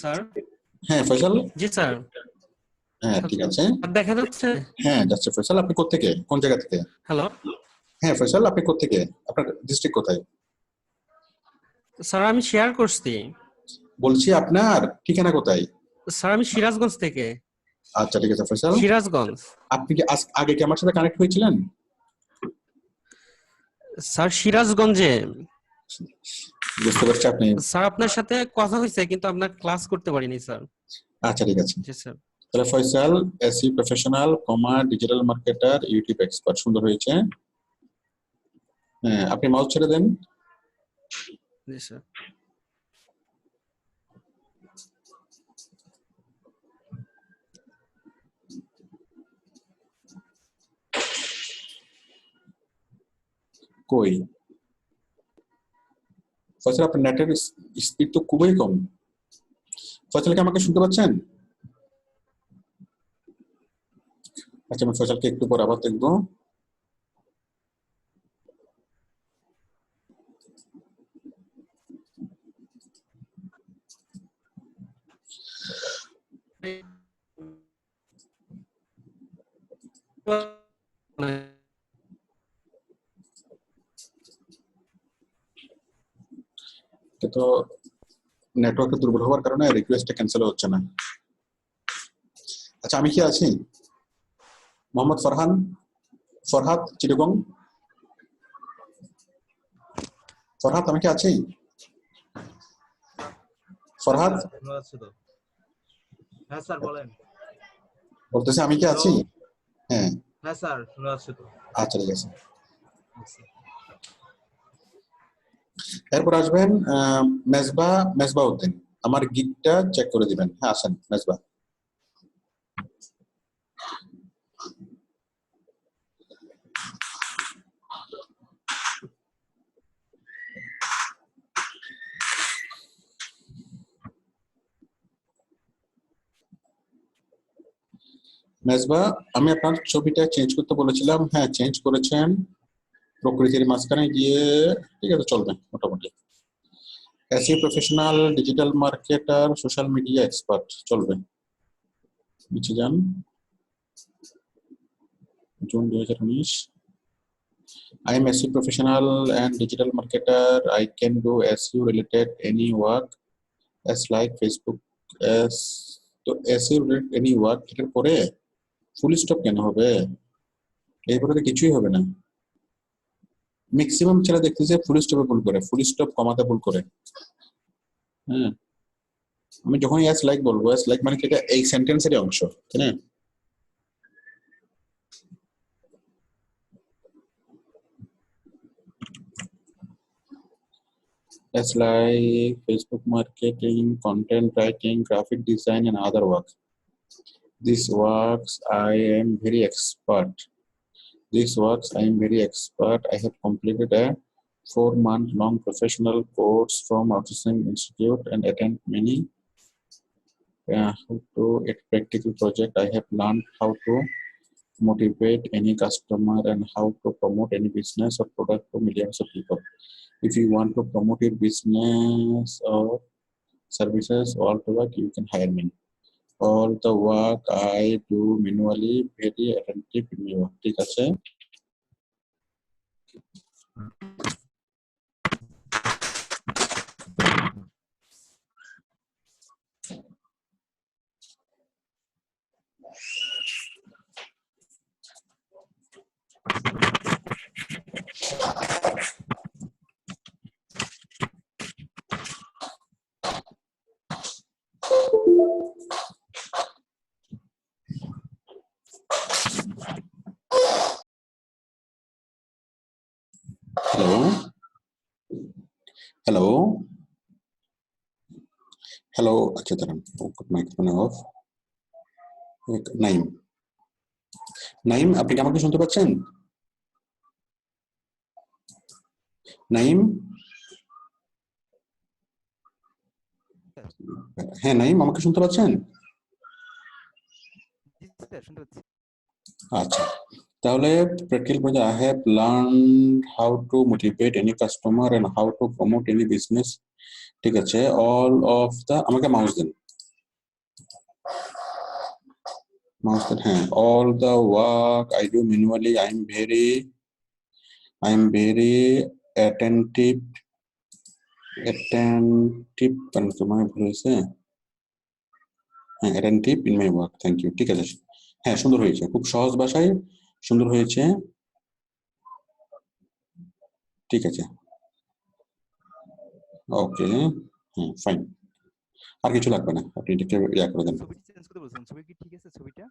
স্যার। হ্যাঁ ফয়সাল। জি স্যার। হ্যাঁ ঠিক আছে। দেখা যাচ্ছে? হ্যাঁ যাচ্ছে। ফয়সাল আপনি কোত্থেকে, কোন জায়গা থেকে? হ্যালো। হ্যাঁ ফয়সাল আপনি কোত্থেকে, আপনার ডিস্ট্রিক্ট কোথায়? স্যার আমি শেয়ার করছি। বলছি আপনার ঠিকানা কোথায়? স্যার আমি সিরাজগঞ্জ থেকে। আচ্ছা ঠিক আছে ফয়সাল। সিরাজগঞ্জ। আপনি কি আগে কি আমার সাথে কানেক্ট হয়েছিলেন? স্যার সিরাজগঞ্জে। বুঝতে পারছি আপনি। স্যার আপনার সাথে কথা হয়েছে কিন্তু আপনার ক্লাস করতে পারিনি স্যার। আচ্ছা ঠিক আছে। জি স্যার। তাহলে Faisal SE professional digital marketer YouTube expert, সুন্দর হয়েছে। হ্যাঁ আপনি মাউস ছেড়ে দেন। জি স্যার। কই ফয়সাল আপনার নেটের স্পিড তো খুবই কম। ফয়সাল কি আমাকে শুনতে পাচ্ছেন? আচ্ছা আমি ফয়সালকে একটু পর আবার দেখবো। তো নেটওয়ার্ক দুর্বল হওয়ার কারণে রিকোয়েস্টটা ক্যান্সেল হচ্ছে না। আচ্ছা আমি কি আছি? মোহাম্মদ ফরহাদ চিটাগং। ফরহাদ আমি কি আছি? ফরহাদ হ্যাঁ স্যার বলেন। বলতেছি আমি কি আছি? হ্যাঁ হ্যাঁ স্যার শোনা যাচ্ছে তো। আচ্ছা ঠিক আছে। এরপর আসবেন মেজবা উদ্দিন, আমার গিকটা চেক করে দিবেন। হ্যাঁ আসেন মেজবা। মেজবা, আমি আপনার ছবিটা চেঞ্জ করতে বলেছিলাম, হ্যাঁ চেঞ্জ করেছেন, প্রকৃতির মাঝখানে গিয়ে ঠিক আছে চলবে মোটামুটি। AC professional, digital marketer, social media expert চলবে। নিচে যান, June 2019। I am SEO professional and digital marketer. I can do SEO related any work as like Facebook as তো SEO related any work এটার পরে ফুল স্টপ কেন হবে? এরপরে তো কিছুই হবে না। ম্যাক্সিমাম ছেলে দেখতেছে ফুল স্টপে ভুল করে, ফুল স্টপ কমাতে ভুল করে। হ্যাঁ, আমি যখন এস লাইক বলবো, এস লাইক মানে কি এটা এই সেন্টেন্সেরই অংশ, তাই না? As like Facebook marketing, content writing, graphic design, and other work. These works I am very expert. I have completed a 4-month-long professional course from Outsourcing Institute and attend many how to a practical project. I have learned how to motivate any customer and how to promote any business or product to millions of people. If you want to promote your business or services or to work, you can hire me. All the work I do manually, very attentive in my work. ঠিক আছে? Hello, আচ্ছা দাঁড়ান, microphone of. Naim, আপনি কি আমাকে শুনতে পাচ্ছেন? নাইম, হ্যাঁ নাইম, আমাকে শুনতে পাচ্ছেন? আচ্ছা, তাহলে practical project I have learned how to motivate any customer and how to promote any business। ঠিক আছে, all of the, আমাকে মাউস দেন, হ্যাঁ, all the work I do manually, I am very attentive কারণ তোমার ভুল হয়েছে, হ্যাঁ attentive in my work, thank you. ঠিক আছে, হ্যাঁ সুন্দর হয়েছে, খুব সহজ ভাষায় সুন্দর হয়েছে। ঠিক আছে, ওকে, হ্যাঁ ফাইন, আর কিছু লাগবে না, আপনি এটাকে ইয়া করে দেন। ছবিটি চেঞ্জ করতে বলছেন, ছবি কি ঠিক আছে? ছবিটা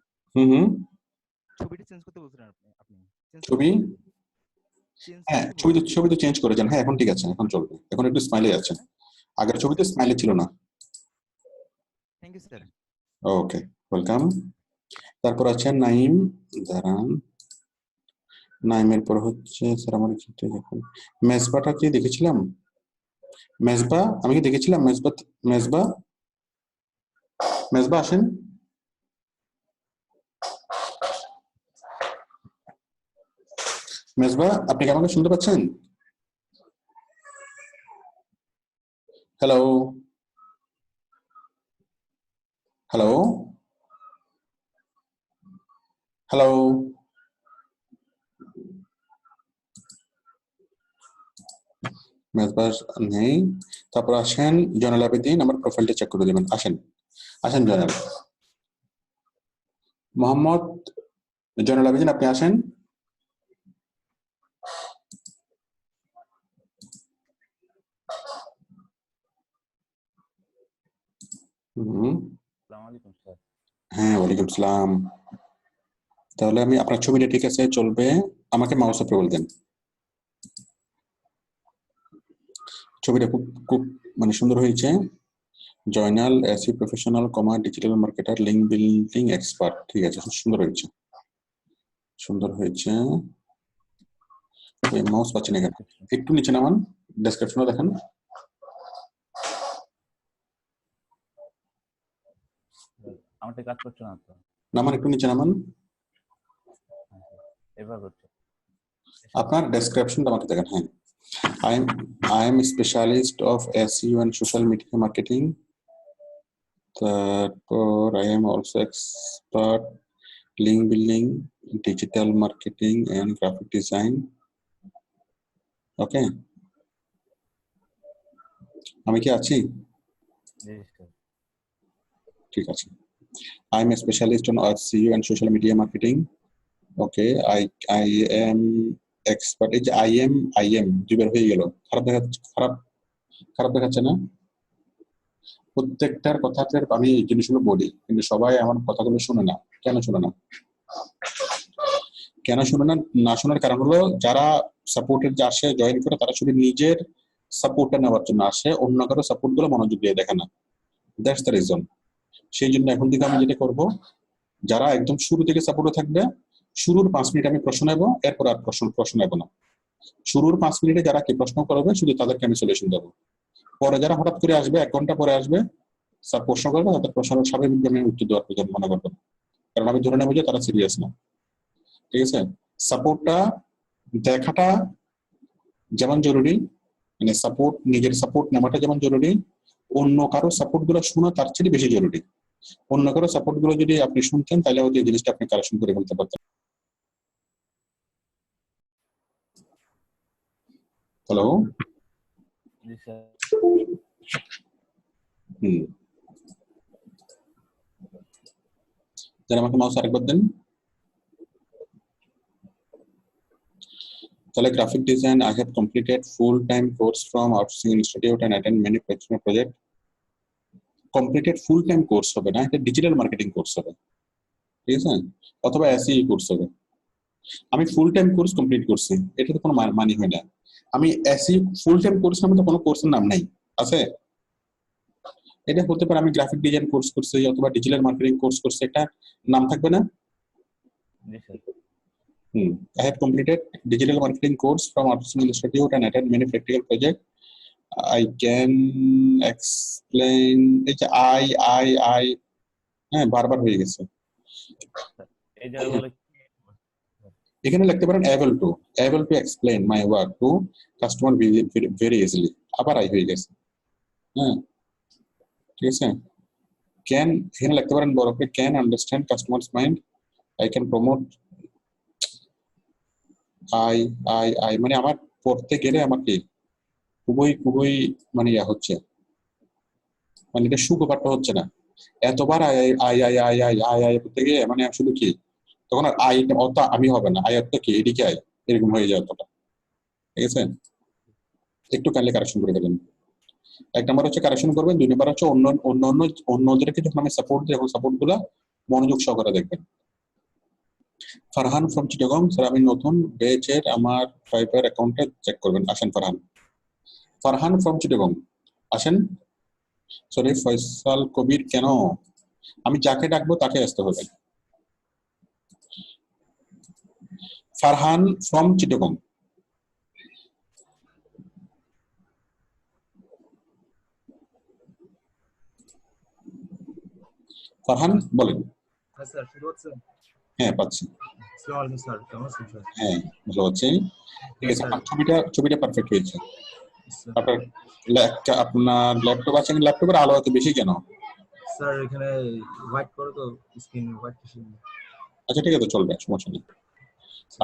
ছবিটা চেঞ্জ করতে বলছেন আপনি ছবি, হ্যাঁ ছবি তো চেঞ্জ করেছেন, হ্যাঁ এখন ঠিক আছে, এখন চলবে, এখন একটু স্মাইলে আছে, আগের ছবিতে স্মাইলে ছিল না। Thank you sir. Okay, welcome. তারপর আছে নাইম, দাঁড়ান, নাইমের পর হচ্ছে স্যার আমার ক্ষেত্রে দেখুন মেজবাটা কি দেখেছিলাম? মেজবা, আমি কি দেখেছিলাম? মেজবা আসেন। মেজবা, আপনি কি আমাকে শুনতে পাচ্ছেন? হ্যালো হ্যালো হ্যালো, মেজবা নেই। তারপর আসেন জয়নাল আবেদিন, আমার প্রোফাইলটা চেক করে দেবেন। আসেন জয়নাল, মোহাম্মদ জয়নাল আবেদিন, আপনি আসেন। হ্যাঁ ওয়ালাইকুম আসসালাম। তাহলে আমি আপনার ছবিটা ঠিক আছে চলবে, আমাকে মাউস অফ বলে দেন। ছবিটা খুব খুব মানে সুন্দর হয়েছে। জয়নাল এসি professional comma digital marketer link building expert, ঠিক আছে, খুব সুন্দর হয়েছে, সুন্দর হয়েছে। মাউস পাচ্ছি না কেন, একটু নিচে নামান, ডেসক্রিপশনে দেখেন। আমারটা কাজ করছে না তো, নামান, একটু নিচে নামান। এবার হচ্ছে। আপনার ডেসক্রিপশনটা আমাকে দেখেন। হ্যাঁ, I am a specialist of SEO and social media marketing. তারপর I am also expert link building, digital marketing and graphic design. Okay, আমি কি আছি? ঠিক আছে। I am a specialist on SEO and social media marketing. Okay, I am expert. এই যে I am দুইবার হয়ে গেল, খারাপ দেখাচ্ছে, খারাপ দেখাচ্ছে না? প্রত্যেকটার কথাতে আমি এই জিনিসগুলো বলি, কিন্তু সবাই আমার কথাগুলো শুনে না। কেন শুনে না? কেন শুনে না? না শোনার কারণ হলো, যারা সাপোর্টের যে আসে জয়েন করে, তারা শুধু নিজের সাপোর্টটা নেওয়ার জন্য আসে, অন্য কারো সাপোর্ট গুলো মনোযোগ দিয়ে দেখে না। That's the reason. সেই জন্য এখন থেকে আমি যেটা করব, যারা একদম শুরু থেকে সাপোর্টে থাকবে, শুরুর 5 মিনিট আমি প্রশ্ন নেব, এরপর আর প্রশ্ন নেব না। শুরুর 5 মিনিটে যারা কি প্রশ্ন করবে, শুধু তাদেরকে আমি সলিউশন দেবো। পরে যারা হঠাৎ করে আসবে, 1 ঘন্টা পরে আসবে, স্যার প্রশ্ন করবে, তাদের প্রশ্নের স্বাভাবিক আমি উত্তর দেওয়ার প্রয়োজন মনে করবো, কারণ আমি ধরে নেবো যে তারা সিরিয়াস না। ঠিক আছে? সাপোর্টটা দেখাটা যেমন জরুরি, মানে সাপোর্ট, নিজের সাপোর্ট নেওয়াটা যেমন জরুরি, অন্য কারো সাপোর্ট গুলো শোনা তার চেয়ে বেশি জরুরি। অন্য কারো সাপোর্ট গুলো যদি আপনি শুনতেন, তাহলে হয়তো এই জিনিসটা আপনি কারেকশন করে ফেলতে পারতেন। হ্যালো, যারা আমাকে মাউস আরেকবার দেন। তাহলে graphic design, I have completed full-time course from Outsourcing Institute and attend many professional project. Completed full-time course হবে না, এটা ডিজিটাল মার্কেটিং কোর্স হবে, ঠিক আছে, অথবা এসইও কোর্স হবে। আমি ফুল টাইম কোর্স কমপ্লিট করছি, এটা তো কোনো মানে হয় না। আমি এসইও ফুল টাইম কোর্স নামে তো কোনো কোর্সের নাম নাই, আছে? এটা হতে পারে আমি গ্রাফিক ডিজাইন কোর্স করছি অথবা ডিজিটাল মার্কেটিং কোর্স করছি, একটা নাম থাকবে না? I have completed digital marketing course from Outsourcing Institute and attend many practical projects. I can explain. এই যে I হ্যাঁ, বারবার হয়ে গেছে। এই জায়গায় বলে এখানে লিখতে পারেন able to explain my work to customer very easily, আবার I হয়ে গেছে। হ্যাঁ, ঠিক আছে। can, এখানে লিখতে পারেন বড় করে can understand customers mind, I can promote I মানে আমার পড়তে গেলে আমাকে খুবই মানে ইয়া হচ্ছে, মানে এটা সুখপাঠ্য হচ্ছে না। এতবার আই করতে গিয়ে মানে শুধু কি, তখন আর অত আমি হবে না, অর্থ কি, এদিকে এরকম হয়ে যায় অতটা। ঠিক আছে, একটু কাইন্ডলি কারেকশন করে দেবেন। 1 নম্বর হচ্ছে কারেকশন করবেন, 2 নম্বর হচ্ছে অন্যদেরকে যখন আমি সাপোর্ট দিই, সাপোর্ট গুলা মনোযোগ সহকারে দেখবেন। ফারহান ফ্রম চিটাগং, স্যার আমি নতুন বেচের, আমার ফাইবার অ্যাকাউন্টে চেক করবেন। আসেন ফারহান ফ্রম চিটাগং, আসেন। সরি, ফয়সাল কবির কেন? আমি যাকে ডাকবো তাকে আসতে হবে। ফারহান ফ্রম চিটাগং। ফারহান বলেন। স্যার শুরু হচ্ছে? হ্যাঁ, পাচ্ছি। আসসালামু আলাইকুম স্যার, কেমন আছেন স্যার? হ্যাঁ, ভালো আছি। ঠিক আছে, ছবিটা পারফেক্ট হয়েছে। আপনার ল্যাপটপ আছে, ল্যাপটপের আলো এত বেশি কেন? স্যার এখানে হোয়াইট করে তো, স্ক্রিন হোয়াইট। আচ্ছা, ঠিক আছে, চলবে, সমস্যা নেই।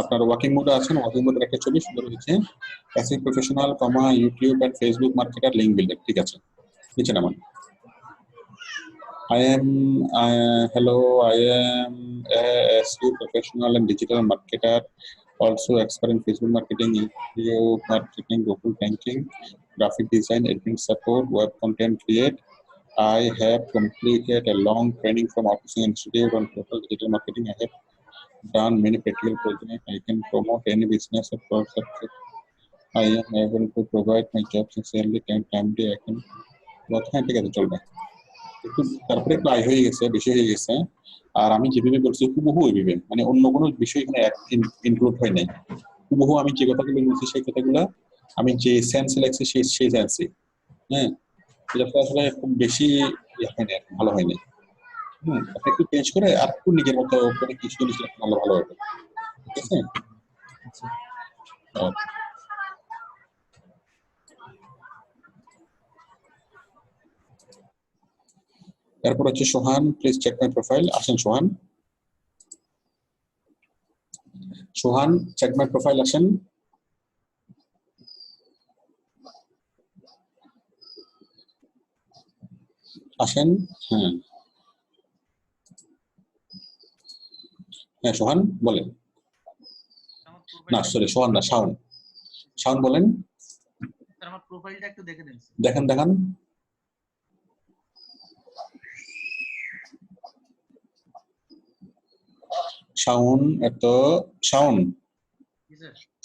আপনার ওয়ার্কিং মোডে আছেন, ওয়ার্কিং মোডের একটা ছবি সুন্দর হয়েছে। SEO professional comma YouTube and Facebook marketer link builder, ঠিক আছে, নিচে নামান। I am a SEO professional and digital marketer, also expert in Facebook marketing, SEO marketing, Google ranking, graphic design, admin support, web content create. I have completed a long training from Outsourcing Institute on total digital marketing. I have done many practical projects. I can promote any business or product. I am able to provide my job sincerely and timely এখন হ্যাঁ ঠিক আছে চলবে একটু তারপরে একটু আয় হয়ে গেছে বেশি হয়ে গেছে আর আমি যেভাবে বলছি হুবহু ওইভাবে মানে অন্য কোনো বিষয় এখানে ইনক্লুড হয় নাই হুবহু আমি যে কথাগুলো বলছি সেই কথাগুলো আমি যে সেন্স লাগছে সেই সেন্সে হ্যাঁ এটা তো আসলে খুব বেশি হয় না ভালো হয় না আপনি একটু চেঞ্জ করে আর একটু নিজের মতো করে কিছু জিনিস লিখলে ভালো হবে ঠিক আছে তারপর হচ্ছে সোহান প্লিজ চেক মাই প্রোফাইল আসেন সোহান চেক মাই প্রোফাইল আসেন হ্যাঁ হ্যাঁ সোহান বলেন না সরি সোহান না শাওন বলেন আমার প্রোফাইলটা একটু দেখে দেন দেখান শাওন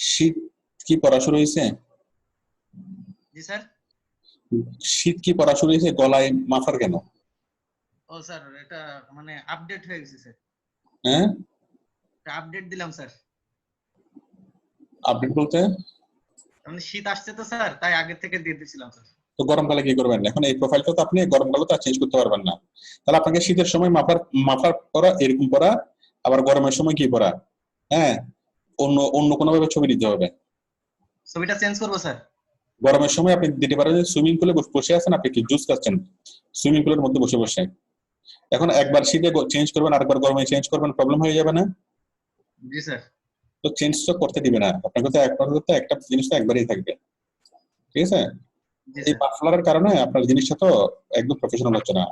শীত কি পড়া শুরু হয়েছে জি স্যার শীত কি পড়া শুরু হয়েছে গলায় মাফার কেন ও স্যার এটা মানে আপডেট হয়ে গেছে স্যার হ্যাঁ আপডেট দিলাম স্যার আপডেট বলতে মানে শীত আসছে তো স্যার তাই আগে থেকে দিয়ে দিয়েছিলাম স্যার তো গরমকালে কি করবেন এখন এই প্রোফাইলটা তো আপনি গরমকালে তো চেঞ্জ করতে পারবেন না তাহলে আপনাকে শীতের সময় মাফার পরা এরকম পরা আবার গরমের সময় কি পরা হ্যাঁ অন্য কোনো ভাবে ছবি দিতে হবে ছবিটা চেঞ্জ করব স্যার গরমের সময় আপনি দিতে পারেন সুইমিং পুলে বসে আছেন আপনি কি জুস খাচ্ছেন সুইমিং পুলের মধ্যে বসে এখন একবার শীতে চেঞ্জ করবেন আরেকবার গরমে চেঞ্জ করবেন প্রবলেম হয়ে যাবে না জি স্যার তো চেঞ্জ তো করতে দিবে না আপনাকে তো একটা জিনিস তো একবারই থাকবে ঠিক আছে এই পাফলারের কারণে আপনার জিনিসটা তো একদম প্রফেশনাল হচ্ছে না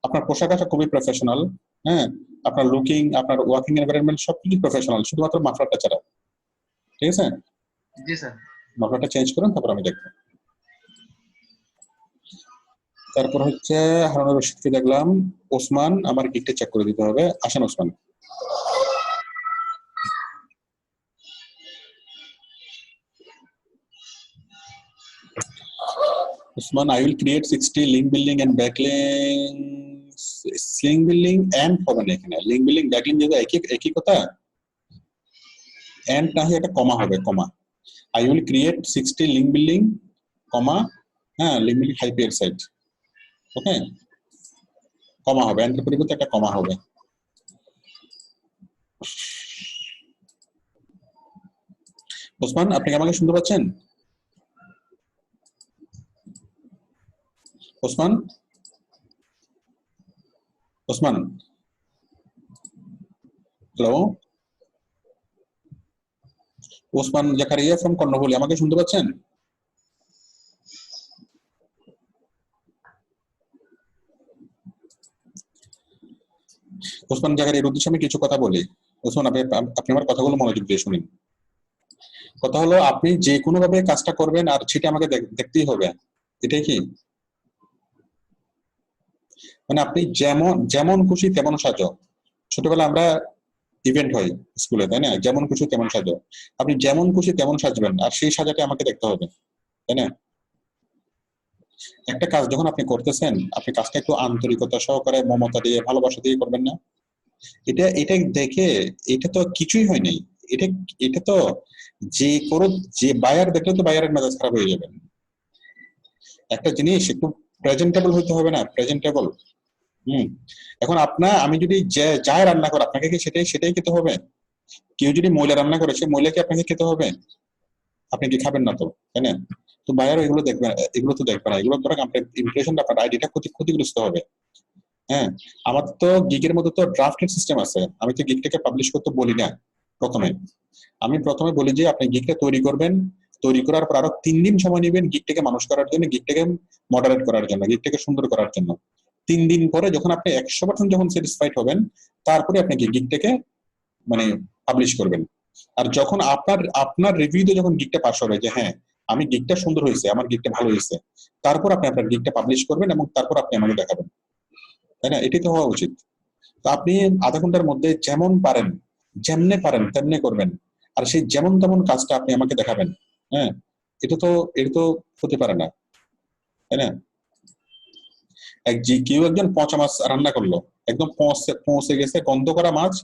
আপনার পোশাক আশাক খুবই প্রফেশনাল হ্যাঁ আপনার লুকিং আপনার ওয়ার্কিং এনভায়রনমেন্ট সবকিছু প্রফেশনাল শুধুমাত্র মাফলারটা ছাড়া ঠিক আছে জি স্যার মাফলারটা চেঞ্জ করুন তারপর আমি দেখবো তারপর হচ্ছে হারুন রশিদকে দেখলাম ওসমান আমার গিকটা চেক করে দিতে হবে আসেন Osman Usman, I will create 60 link building and backlinks, link building and হবে না এখানে link building backlink যেটা একই কথা and না হয় একটা কমা হবে কমা I will create 60 link building কমা হ্যাঁ link building high paid site ওকে কমা হবে and এর পরিবর্তে একটা কমা হবে ওসমান আপনি কি আমাকে শুনতে পাচ্ছেন Osman hello Osman Zakaria from Konnavoli আমাকে শুনতে পাচ্ছেন ওসমান জাকারিয়ার উদ্দেশ্যে আমি কিছু কথা বলি ওসমান আপনি আমার কথাগুলো মনোযোগ দিয়ে শুনুন কথা হলো আপনি যে কোনো ভাবে কাজটা করবেন আর সেটা আমাকে দেখতেই হবে এটাই কি মানে আপনি যেমন খুশি তেমন সাজো ছোটবেলা আমরা ইভেন্ট হয় স্কুলে তাই না যেমন খুশি তেমন সাজো আপনি যেমন খুশি তেমন সাজবেন আর সেই সাজাটা আমাকে দেখতে হবে তাই না একটা কাজ যখন আপনি করতেছেন আপনি কাজটা একটু আন্তরিকতা সহকারে মমতা দিয়ে ভালোবাসা দিয়ে করবেন না এটা দেখে এটা তো কিছুই হয় নাই এটা তো যে বায়ার দেখলে তো বায়ারের মেজাজ খারাপ হয়ে যাবে একটা জিনিস একটু প্রেজেন্টেবল হইতে হবে না প্রেজেন্টেবল এখন আমি যদি যাই রান্না করে আপনাকে কি সেটাই খেতে হবে কেউ যদি মহিলা রান্না করে সে মহিলাকে আপনাকে খেতে হবে আপনি কি খাবেন না তো তাই না তো বায়ার এগুলো তো দেখবে না এগুলো ধরো আপনার ইমপ্রেশনটা আপনার আইডিটা ক্ষতিগ্রস্ত হবে হ্যাঁ আমার তো গিগের মধ্যে তো ড্রাফটেড সিস্টেম আছে আমি তো গিগটাকে পাবলিশ করতে বলি না আমি প্রথমে বলি যে আপনি গিগটা তৈরি করবেন তৈরি করার পর আরো 3 দিন সময় নেবেন গিগটাকে মানুষ করার জন্য গিগটাকে মডারেট করার জন্য গিগটাকে সুন্দর করার জন্য 3 দিন পরে যখন আপনি 100% যখন স্যাটিসফাইড হবেন তারপরে আপনি গিগটাকে মানে পাবলিশ করবেন আর যখন আপনার রিভিউতে যখন গিগটা পাস হবে যে হ্যাঁ আমি গিগটা সুন্দর হয়েছে আমার গিগটা ভালো হয়েছে তারপর আপনি আপনার গিগটা পাবলিশ করবেন এবং তারপর আপনি আমাকে দেখাবেন তাই না এটাই তো হওয়া উচিত তো আপনি আধা ঘন্টার মধ্যে যেমন পারেন যেমনে পারেন তেমনি করবেন আর সেই যেমন তেমন কাজটা আপনি আমাকে দেখাবেন হ্যাঁ এটা তো হতে পারে না, তাই না? কেউ একজন পচা মাছ রান্না করলো, একদম পৌঁছে গেছে, গন্ধ করা মাছ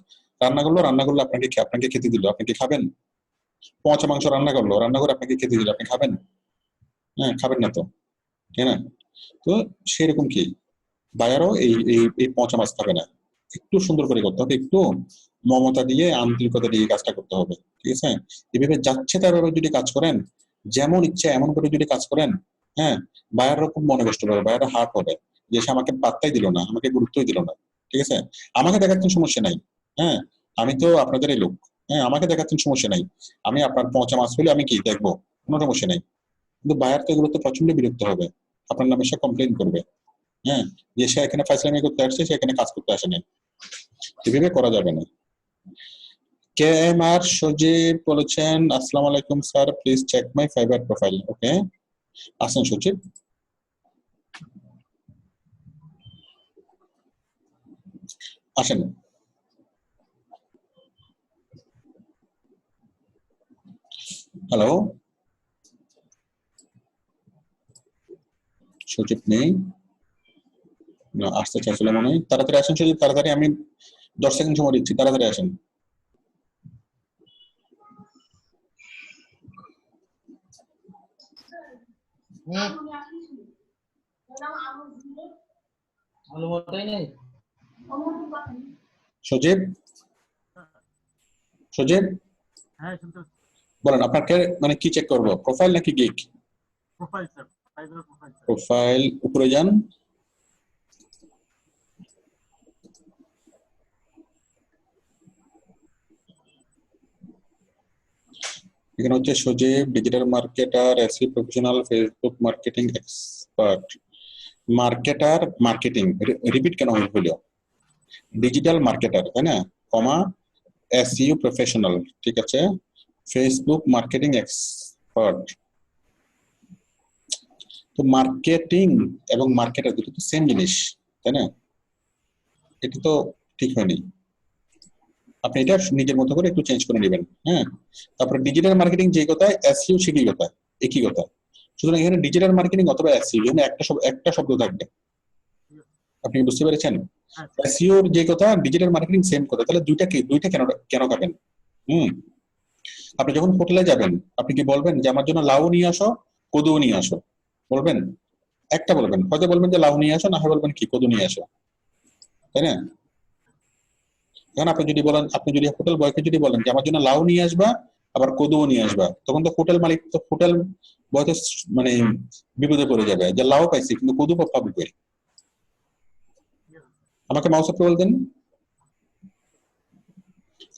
রান্না করলো আপনাকে খেতে দিল, আপনি কি খাবেন? পচা মাংস রান্না করে আপনাকে খেতে দিল, আপনি খাবেন? হ্যাঁ, খাবেন না তো, তাই না? তো সেরকম কি বায়ারও এই পচা মাছ খাবে না। একটু সুন্দর করে করতে হবে, একটু মমতা দিয়ে আন্তরিকতা দিয়ে কাজটা করতে হবে, ঠিক আছে? এভাবে যাচ্ছে তার ভাবে যদি কাজ করেন, যেমন ইচ্ছা এমন করে যদি কাজ করেন, হ্যাঁ, বায়ারও খুব মনে কষ্ট হবে, বায়ারও হার্ট হবে যে সে আমাকে পাত্তাই দিল না, আমাকে গুরুত্বই দিল না, ঠিক আছে? আমাকে দেখাচ্ছেন সমস্যা নাই, হ্যাঁ, আমি তো আপনাদেরই লোক, হ্যাঁ, আমাকে দেখাচ্ছেন সমস্যা নাই, আমি আপনার পচা মাছ হলে আমি কি দেখবো, কোনো সমস্যা নেই। কিন্তু বায়ার তো এগুলো তো প্রচন্ড বিরক্ত হবে, আপনার নামে সে কমপ্লেন করবে, হ্যাঁ, যে সে এখানে ফাইসলামি করতে আসছে, সে এখানে কাজ করতে আসে নাই। এভাবে করা যাবে না। কে এম আর সজীব বলেছেন, আসসালামু আলাইকুম sir, please check my Fiverr profile. Okay, আসেন সজীব। আসেন। হ্যালো, সজীব নেই না, আসতে চাইছিল মনে হয়। তাড়াতাড়ি আসেন সজীব, তাড়াতাড়ি, আমি 10 সেকেন্ড সময় দিচ্ছি, তাড়াতাড়ি আসেন। সজীব, সজীব হ্যাঁ, শুনতে বলেন, আপনাকে মানে কি চেক করবো, প্রোফাইল নাকি gig? Profile sir, Fiverr profile sir. Profile উপরে যান, এখানে হচ্ছে Sajib, digital marketer, SEO professional, Facebook marketing expert. Marketer, marketing repeat কেন হইলো? ডিজিটাল মার্কেটার, তাই না, কমা এসইও প্রফেশনাল, ঠিক আছে, ফেসবুক মার্কেটিং এক্সপার্ট। তো মার্কেটিং এবং মার্কেটার দুটো তো সেম জিনিস, তাই না? এটা তো ঠিক হয়নি, আপনি এটা নিজের মতো করে একটু চেঞ্জ করে নেবেন, হ্যাঁ। তারপরে ডিজিটাল মার্কেটিং যে কথা, এসইও সেকি কথা, একই কথা। সুতরাং এখানে ডিজিটাল মার্কেটিং অথবা এসইও, এখানে একটা শব্দ থাকবে, আপনি বুঝতে পেরেছেন? এসইওর যে কথা, ডিজিটাল মার্কেটিং সেম কথা, তাহলে দুইটা কেন কেন খাবেন? আপনি যখন হোটেলে যাবেন, আপনি কি বলবেন যে আমার জন্য লাউ নিয়ে আসো, কদুও নিয়ে আসো? বলবেন? একটা বলবেন, হয়তো বলবেন যে লাউ নিয়ে আসো, না হয় বলবেন কি কদু নিয়ে আসো, তাই না? এখন আপনি যদি বলেন, আপনি যদি হোটেল বয়কে যদি বলেন যে আমার জন্য লাউ নিয়ে আসবা, আবার কদুও নিয়ে আসবা, তখন তো হোটেল মালিক, তো হোটেল বয় তো মানে বিপদে পড়ে যাবে যে লাউ পাইছি কিন্তু কদু পাবো কই। আমাকে মাউস অ্যাপ্রুভাল দেন।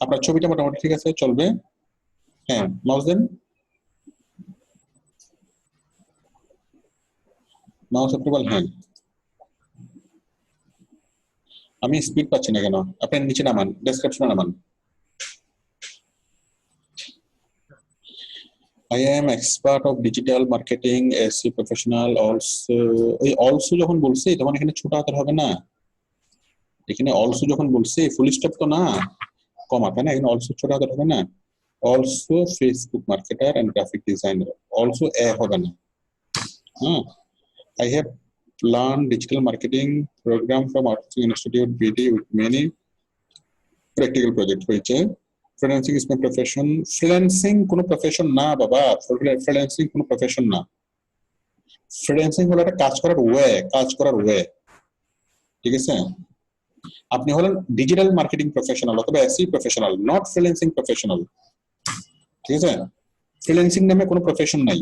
আপনার ছবিটা মোটামুটি ঠিক আছে, চলবে, হ্যাঁ, মাউস দেন, মাউস অ্যাপ্রুভাল, হ্যাঁ। আমি স্পিড পাচ্ছি না কেন? আপনি নিচে নামান, ডেসক্রিপশনে নামান। I am expert of digital marketing, SEO professional also। এই also যখন বলছি তখন এখানে ছোট হাতের হবে না, এখানে also যখন বলছি ফুল স্টপ তো না, কমা, তাই না? এখানে also ছোট হাতের হবে না। Also Facebook marketer and graphic designer, also a হবে না, হ্যাঁ। I have learned digital marketing program from Artsy Institute BD with many practical projects হয়েছে। Freelancing is my profession. Freelancing কোনো প্রফেশন না বাবা, ফ্রিল্যান্সিং কোনো প্রফেশন না। ফ্রিল্যান্সিং হলো একটা কাজ করার ওয়ে, ঠিক আছে? আপনি হলেন ডিজিটাল মার্কেটিং প্রফেশনাল অথবা SE professional, not freelancing professional, ঠিক আছে? ফ্রিল্যান্সিং নামে কোনো প্রফেশন নাই।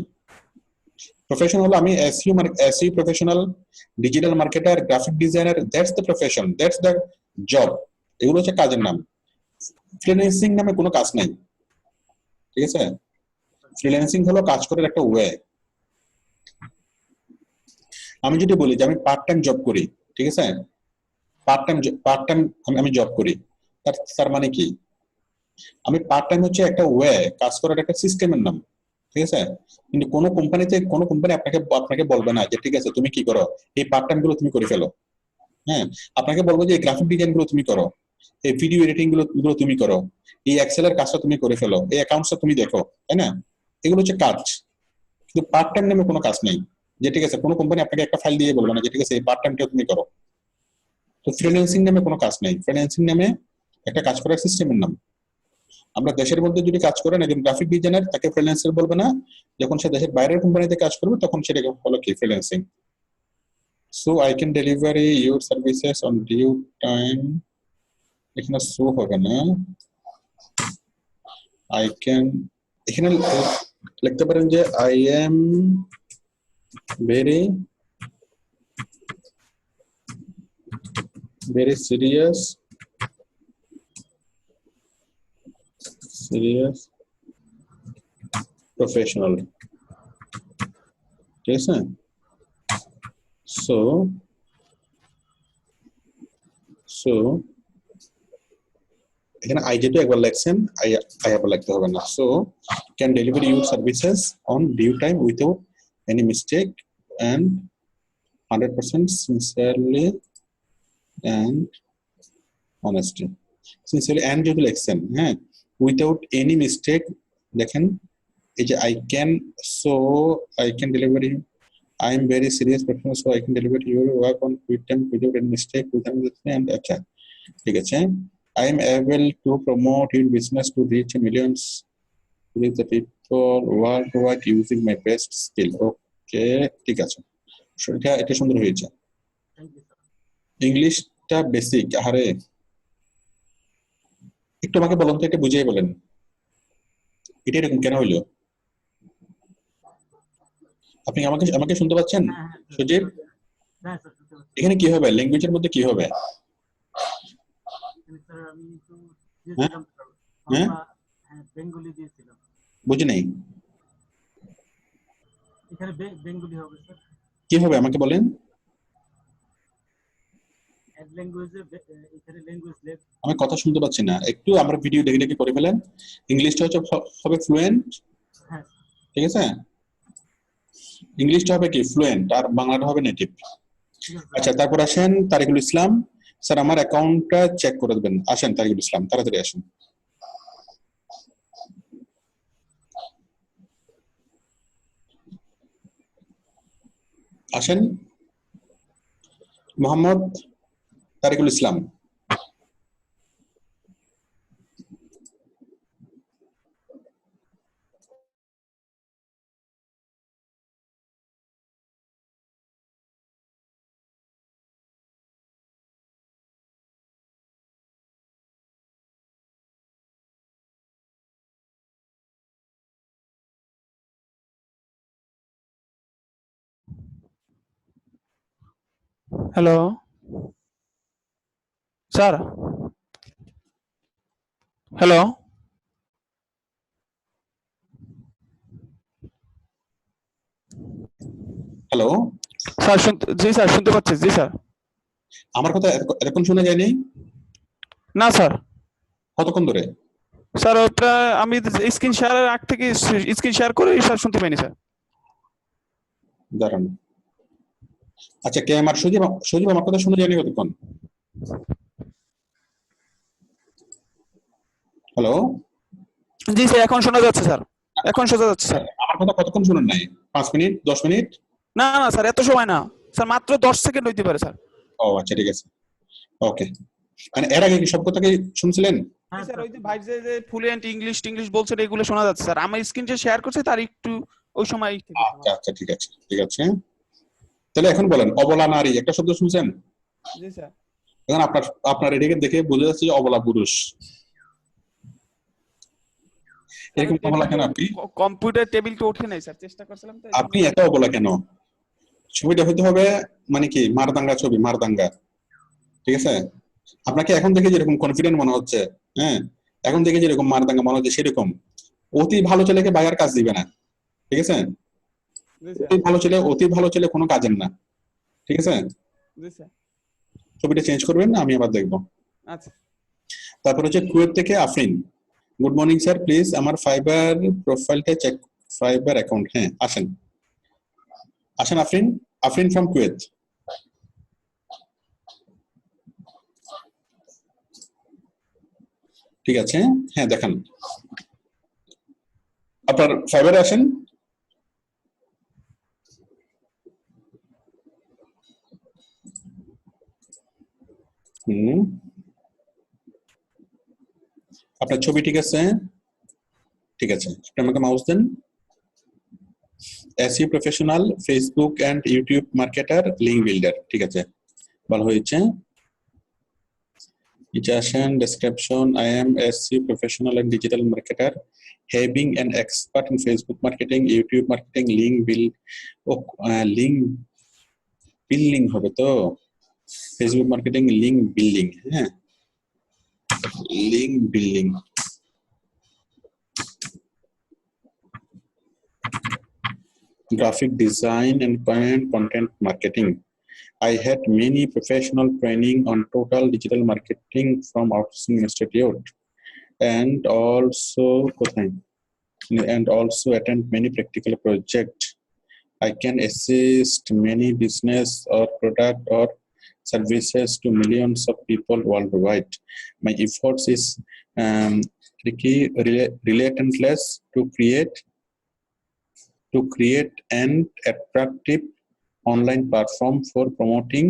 প্রফেশন হলো আমি SEO professional, digital marketer, graphic designer, that's the profession, that's the job, এগুলো হচ্ছে কাজের নাম। ফ্রিল্যান্সিং নামে কোনো কাজ নাই, ঠিক আছে? ফ্রিল্যান্সিং হলো কাজ করার একটা ওয়ে। আমি যদি বলি যে আমি পার্ট টাইম জব করি, ঠিক আছে, পার্ট টাইম আমি জব করি, তার মানে কি? আমি পার্ট টাইম হচ্ছে একটা ওয়ে, কাজ করার একটা সিস্টেমের নাম, ঠিক আছে? কিন্তু কোনো কোম্পানি আপনাকে বলবে না যে ঠিক আছে তুমি কি করো, এই পার্ট টাইম গুলো তুমি করে ফেলো, হ্যাঁ। আপনাকে বলবো যে এই গ্রাফিক ডিজাইন গুলো তুমি করো, এই ভিডিও এডিটিং গুলো তুমি করো, এই এক্সেল এর কাজটা তুমি করে ফেলো, এই অ্যাকাউন্টসটা তুমি দেখো, তাই না? এগুলো হচ্ছে কাজ, কিন্তু পার্ট টাইম নামে কোনো কাজ নেই, যে ঠিক আছে কোনো কোম্পানি আপনাকে একটা ফাইল দিয়ে বলবে না যে ঠিক আছে এই পার্ট টাইমটা তুমি করো। তো ফ্রিল্যান্সিং নামে কোনো কাজ নেই, ফ্রিল্যান্সিং নামে একটা কাজ করার সিস্টেমের নাম। আমরা দেশের মধ্যে যদি কাজ করেন একজন গ্রাফিক ডিজাইনার, তাকে ফ্রিল্যান্সার বলবে না, যখন সে দেশের বাইরের কোম্পানিতে কাজ করবে তখন সেটাকে বলো কি freelancing. So I can delivery your services on due time, এখানে শো হবে না, আই ক্যান এখানে লিখতে পারেন যে I am very serious professional, ঠিক আছে। so এখানে আই যেহেতু একবার লেখছেন, আই আবার লিখতে হবে না। so can deliver your services on due time without any mistake and 100% sincerely and honesty. Sincerely and যেহেতু লেখছেন, হ্যাঁ, without any mistake, দেখেন এই যে I can, so I can deliver you, I am very serious professional, so I can deliver your work on quick time without any mistake, without mistake and আচ্ছা ঠিক আছে। I am able to promote your business to reach millions with the people worldwide using my best skill. Okay, ঠিক আছে, এটা সুন্দর হয়েছে। ইংলিশটা basic, আরে একটু আমাকে বলুন তো, এটা বুঝিয়ে বলেন এটা এরকম কেন হইলো। আপনি আমাকে শুনতে পাচ্ছেন সুজিব? এখানে কি হবে, ল্যাঙ্গুয়েজের মধ্যে কি হবে? হ্যাঁ বেঙ্গলি দিয়েছিলাম, বুঝি নাই এখানে বেঙ্গলি হবে স্যার। কি হবে আমাকে বলেন। অ্যাড ল্যাঙ্গুয়েজে এখানে ল্যাঙ্গুয়েজ লেখ, আমি কথা শুনতে পাচ্ছি না, একটু আমরা ভিডিও দেখে দেখে করে ফেলেন। ইংলিশটা হচ্ছে হবে ফ্লুয়েন্ট, হ্যাঁ ঠিক আছে, ইংলিশটা হবে কি ফ্লুয়েন্ট আর বাংলাটা হবে নেটিভ। আচ্ছা তারপর আসেন তারিকুল ইসলাম স্যার, আমার অ্যাকাউন্টটা চেক করে দেবেন। আসেন তারিকুল ইসলাম, তাড়াতাড়ি আসেন। আসেন Mohammad Tarikul Islam. Hello sir, hello hello sir, জি স্যার শুনতে পাচ্ছি। জি স্যার। আমার কথা এরকম শোনা যায়নি? না স্যার। কতক্ষণ ধরে? স্যার প্রায় আমি স্ক্রিন শেয়ারের আগ থেকে স্ক্রিন শেয়ার করে স্যার শুনতে পাইনি স্যার। দাঁড়ান, আচ্ছা কে আমার সজীব আমার কথা শুনে যায়নি কতক্ষণ? হ্যালো জি স্যার, এখন শোনা যাচ্ছে স্যার, এখন শোনা যাচ্ছে স্যার। আমার কথা কতক্ষণ শুনেন নাই? 5 মিনিট 10 মিনিট? না না স্যার, এত সময় না স্যার, মাত্র 10 সেকেন্ড হইতে পারে স্যার। ও আচ্ছা ঠিক আছে, ওকে। মানে এর আগে কি সব কথা কি শুনছিলেন? স্যার ওই যে ভাই যে ফ্লুয়েন্ট ইংলিশ বলছেন এগুলো শোনা যাচ্ছে স্যার। আমার স্ক্রিন যে শেয়ার করছে তার একটু ওই সময় আচ্ছা আচ্ছা ঠিক আছে ঠিক আছে। তাহলে এখন বলেন, অবলা নারী একটা শব্দ শুনছেন? জি স্যার। এখন আপনার এটাকে দেখে বোঝা যাচ্ছে যে অবলা পুরুষ। এরকম অবলা কেন আপনি? কম্পিউটার টেবিলটা ওঠে নাই স্যার, চেষ্টা করছিলাম তো। আপনি এত অবলা কেন? ছবিটা হইতে হবে মানে কি মারদাঙ্গা ছবি, মারদাঙ্গা, ঠিক আছে। আপনাকে এখন দেখে যেরকম কনফিডেন্ট মনে হচ্ছে, হ্যাঁ, এখন দেখে যেরকম মারদাঙ্গা মনে হচ্ছে সেরকম। অতি ভালো ছেলেকে বায়ার কাজ দিবে না, ঠিক আছে। অতি ভালো ছেলে কোনো কাজের না, ঠিক আছে। ছবিটা চেঞ্জ করবেন, আমি আবার দেখবো। আচ্ছা। তারপর হচ্ছে কুয়েত থেকে Afrin, good morning sir, please আমার ফাইবার প্রোফাইলটা চেক, ফাইবার অ্যাকাউন্ট, হ্যাঁ আসেন আসেন আফরিন ফ্রম কুয়েত। ঠিক আছে, হ্যাঁ দেখান আপনার ফাইবারে আসেন। হুম, আপনার ছবি ঠিক আছে? ঠিক আছে, আপনি আমাকে মাউস দেন। SEO professional, Facebook and YouTube marketer, link builder, ঠিক আছে, ভালো হয়েছে। নিচে আসেন, description, I am SEO professional and digital marketer having an expert in Facebook marketing, YouTube marketing, link building হবে তো, Facebook marketing, link building, হ্যাঁ, link building, graphic design and content marketing. I had many professional training on total digital marketing from Outsourcing Institute and also attend many practical projects. I can assist many business or product or services to millions of people worldwide. My efforts is relentless to create an attractive online platform for promotion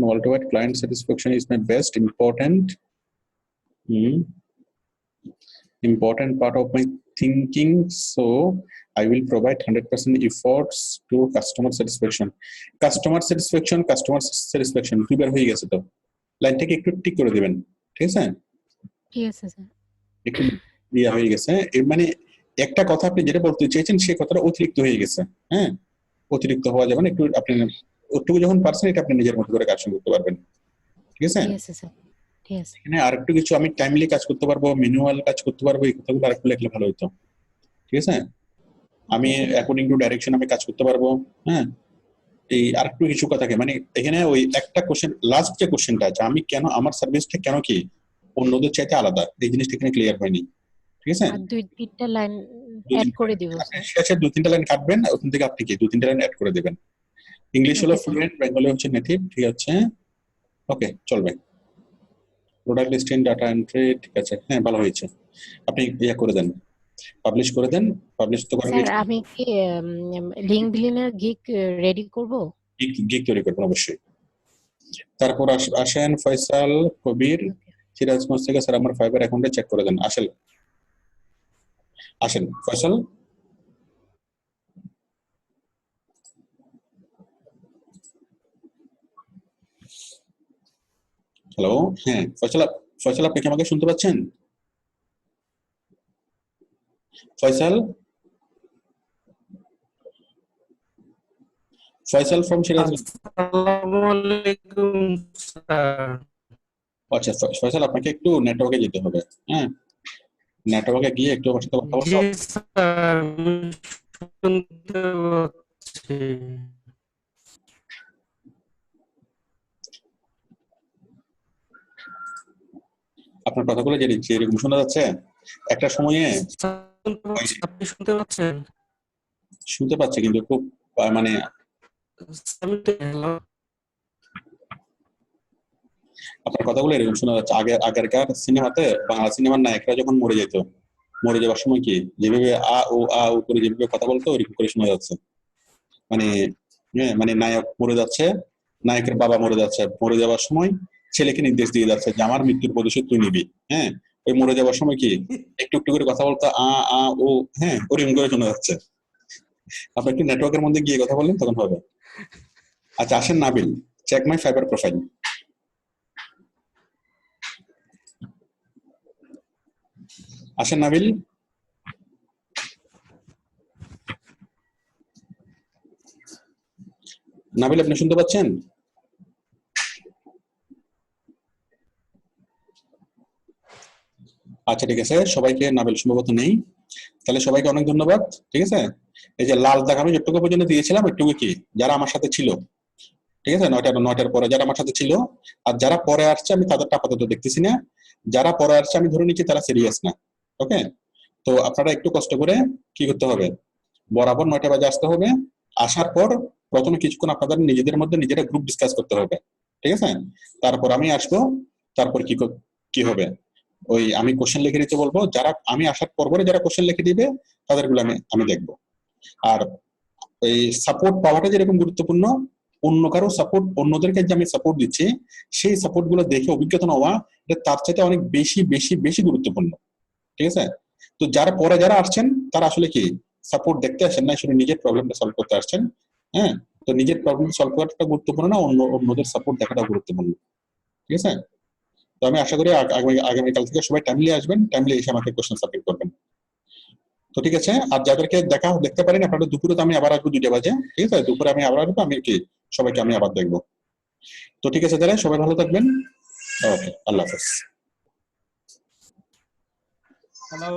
worldwide. Client satisfaction is my best important part of my thinking, so I will provide 100% efforts to customer satisfaction. Customer satisfaction দুইবার হয়ে গেছে তো, লাইনটাকে একটু tick করে দিবেন, ঠিক আছে? ঠিক আছে স্যার। একটু ইয়া হয়ে গেছে, এর মানে একটা কথা আপনি যেটা বলতে চেয়েছেন সেই কথাটা অতিরিক্ত হয়ে গেছে, হ্যাঁ, অতিরিক্ত হওয়া যাবে না, একটু আপনি ওটুকু যখন পারছেন এটা আপনি নিজের মতো করে কাজ শুরু করতে পারবেন, ঠিক আছে? ঠিক আছে স্যার, ঠিক আছে। এখানে আরেকটু কিছু আমি টাইমলি কাজ করতে পারবো, ম্যানুয়াল কাজ করতে পারবো, এই কথাগুলো আরেকটু লিখলে ভালো হতো, ঠিক আছে? আমি অ্যাকর্ডিং টু ডাইরেকশন আমি কাজ করতে পারবো, হ্যাঁ, এই আরেকটু কিছু কথাকে মানে এখানে ওই একটা কোশ্চেন, লাস্ট যে কোশ্চেনটা আছে, আমি কেন আমার সার্ভিসটা কেন কি অন্যদের চাইতে আলাদা, এই জিনিসটা এখানে ক্লিয়ার হয়নি, ঠিক আছে? আর দুই তিনটা লাইন অ্যাড করে দিব স্যার। শেষে দুই তিনটা লাইন কাটবেন, ওখান থেকে আপনি কি দুই তিনটা লাইন অ্যাড করে দেবেন। ইংলিশ হলো ফ্লুয়েন্ট, বেঙ্গলি হচ্ছে নেটিভ, ঠিক আছে, ওকে চলবে। প্রোডাক্ট লিস্টিং, ডাটা এন্ট্রি, ঠিক আছে, হ্যাঁ ভালো হয়েছে। আপনি ইয়া করে দেন, পাবলিশ করে দেন, পাবলিশ তো করেন। স্যার আমি কি লিংক বিল্ডিং গিগ রেডি করব? গিগ তৈরি করবেন অবশ্যই। তারপর আসেন ফয়সাল কবির সিরাজগঞ্জ থেকে, স্যার আমার ফাইবার অ্যাকাউন্টে চেক করে দেন। আসেন ফয়সাল। হ্যালো, হ্যাঁ ফয়সাল আপনি কি আমাকে শুনতে পাচ্ছেন? ফয়সাল ফ্রম সিরাজগঞ্জ। আসসালামু আলাইকুম স্যার। আচ্ছা ফয়সাল, আপনাকে একটু নেটওয়ার্কে যেতে হবে, হ্যাঁ, নেটওয়ার্কে গিয়ে একটু আমার সাথে কথা বলতে জি স্যার, শুনতে পাচ্ছি। আপনার কথাগুলো যেরকম শোনা যাচ্ছে, একটা সময়ে আপনি শুনতে পাচ্ছেন? শুনতে পাচ্ছি কিন্তু খুব মানে আপনার কথাগুলো এরকম শোনা যাচ্ছে। আগেরকার সিনেমাতে বাংলা সিনেমার নায়করা যখন মরে যাওয়ার সময় কি যেভাবে আ ও করে যেভাবে কথা বলতো ওইরকম করে শোনা যাচ্ছে। মানে নায়ক মরে যাচ্ছে, নায়কের বাবা মরে যাচ্ছে, মরে যাওয়ার সময় ছেলেকে নির্দেশ দিয়ে যাচ্ছে যে আমার মৃত্যুর প্রতিশোধ তুই নিবি, হ্যাঁ, ওই মরে যাওয়ার সময় কি একটু একটু করে কথা বলতো ও, হ্যাঁ, ওরকম করে শোনা যাচ্ছে। আপনি একটু নেটওয়ার্কের মধ্যে গিয়ে কথা বললেন তখন হবে। আচ্ছা আসেন Nabil, check my Fiverr profile. আসেন নাবিল। নাবিল আপনি শুনতে পাচ্ছেন? আচ্ছা ঠিক আছে, সবাইকে নাবিল সম্ভবত নেই, তাহলে সবাইকে অনেক ধন্যবাদ, ঠিক আছে। এই যে লাল দাগ আমি যতটুকু পর্যন্ত দিয়েছিলাম একটু কি যারা আমার সাথে ছিল, ঠিক আছে, 9টার পরে যারা আমার সাথে ছিল, আর যারা পরে আসছে আমি তাদেরটা আপাতত দেখতেছি না, যারা পরে আসছে আমি ধরে নিচ্ছি তারা সিরিয়াস না, ওকে। তো আপনারা একটু কষ্ট করে কি করতে হবে, বরাবর 9টা বাজে আসতে হবে। আসার পর প্রথমে কিছুক্ষণ আপনাদের নিজেদের মধ্যে নিজেরা গ্রুপ ডিসকাস করতে হবে, ঠিক আছে। তারপর আমি আসবো, তারপর কি হবে ওই আমি কোশ্চেন লিখে দিতে বলবো, যারা আমি আসার পরে যারা কোশ্চেন লিখে দিবে তাদেরগুলো আমি দেখবো। আর এই সাপোর্ট পাওয়াটা যেরকম গুরুত্বপূর্ণ, অন্য কারো সাপোর্ট, অন্যদেরকে যে আমি সাপোর্ট দিচ্ছি সেই সাপোর্ট গুলো দেখে অভিজ্ঞতা নেওয়া এটা তার চাইতে অনেক বেশি বেশি বেশি গুরুত্বপূর্ণ। ঠিক আছে? তো যারা আসছেন তারা আসলে কি সাপোর্ট দেখতে আসেন না, শুধু নিজের প্রবলেমটা সলভ করতে আসছেন। হ্যাঁ, তো নিজের প্রবলেম সলভ করাটা গুরুত্বপূর্ণ না, অন্যদের সাপোর্ট দেখাটা গুরুত্বপূর্ণ। ঠিক আছে? তো আমি আশা করি আগামীকাল থেকে সবাই টাইমলি আসবেন, টাইমলি এসে আমাকে কোশ্চেন সাবমিট করবেন। তো ঠিক আছে, আর যাদেরকে দেখতে পারেন আপনারা দুপুরে তো আমি আবার আসবো 2টা বাজে। ঠিক আছে, দুপুরে আমি আবার আসবো, আমি কি সবাইকে আমি আবার দেখবো। তো ঠিক আছে, তাহলে সবাই ভালো থাকবেন। ওকে, আল্লাহ হাফেজ। হ্যালো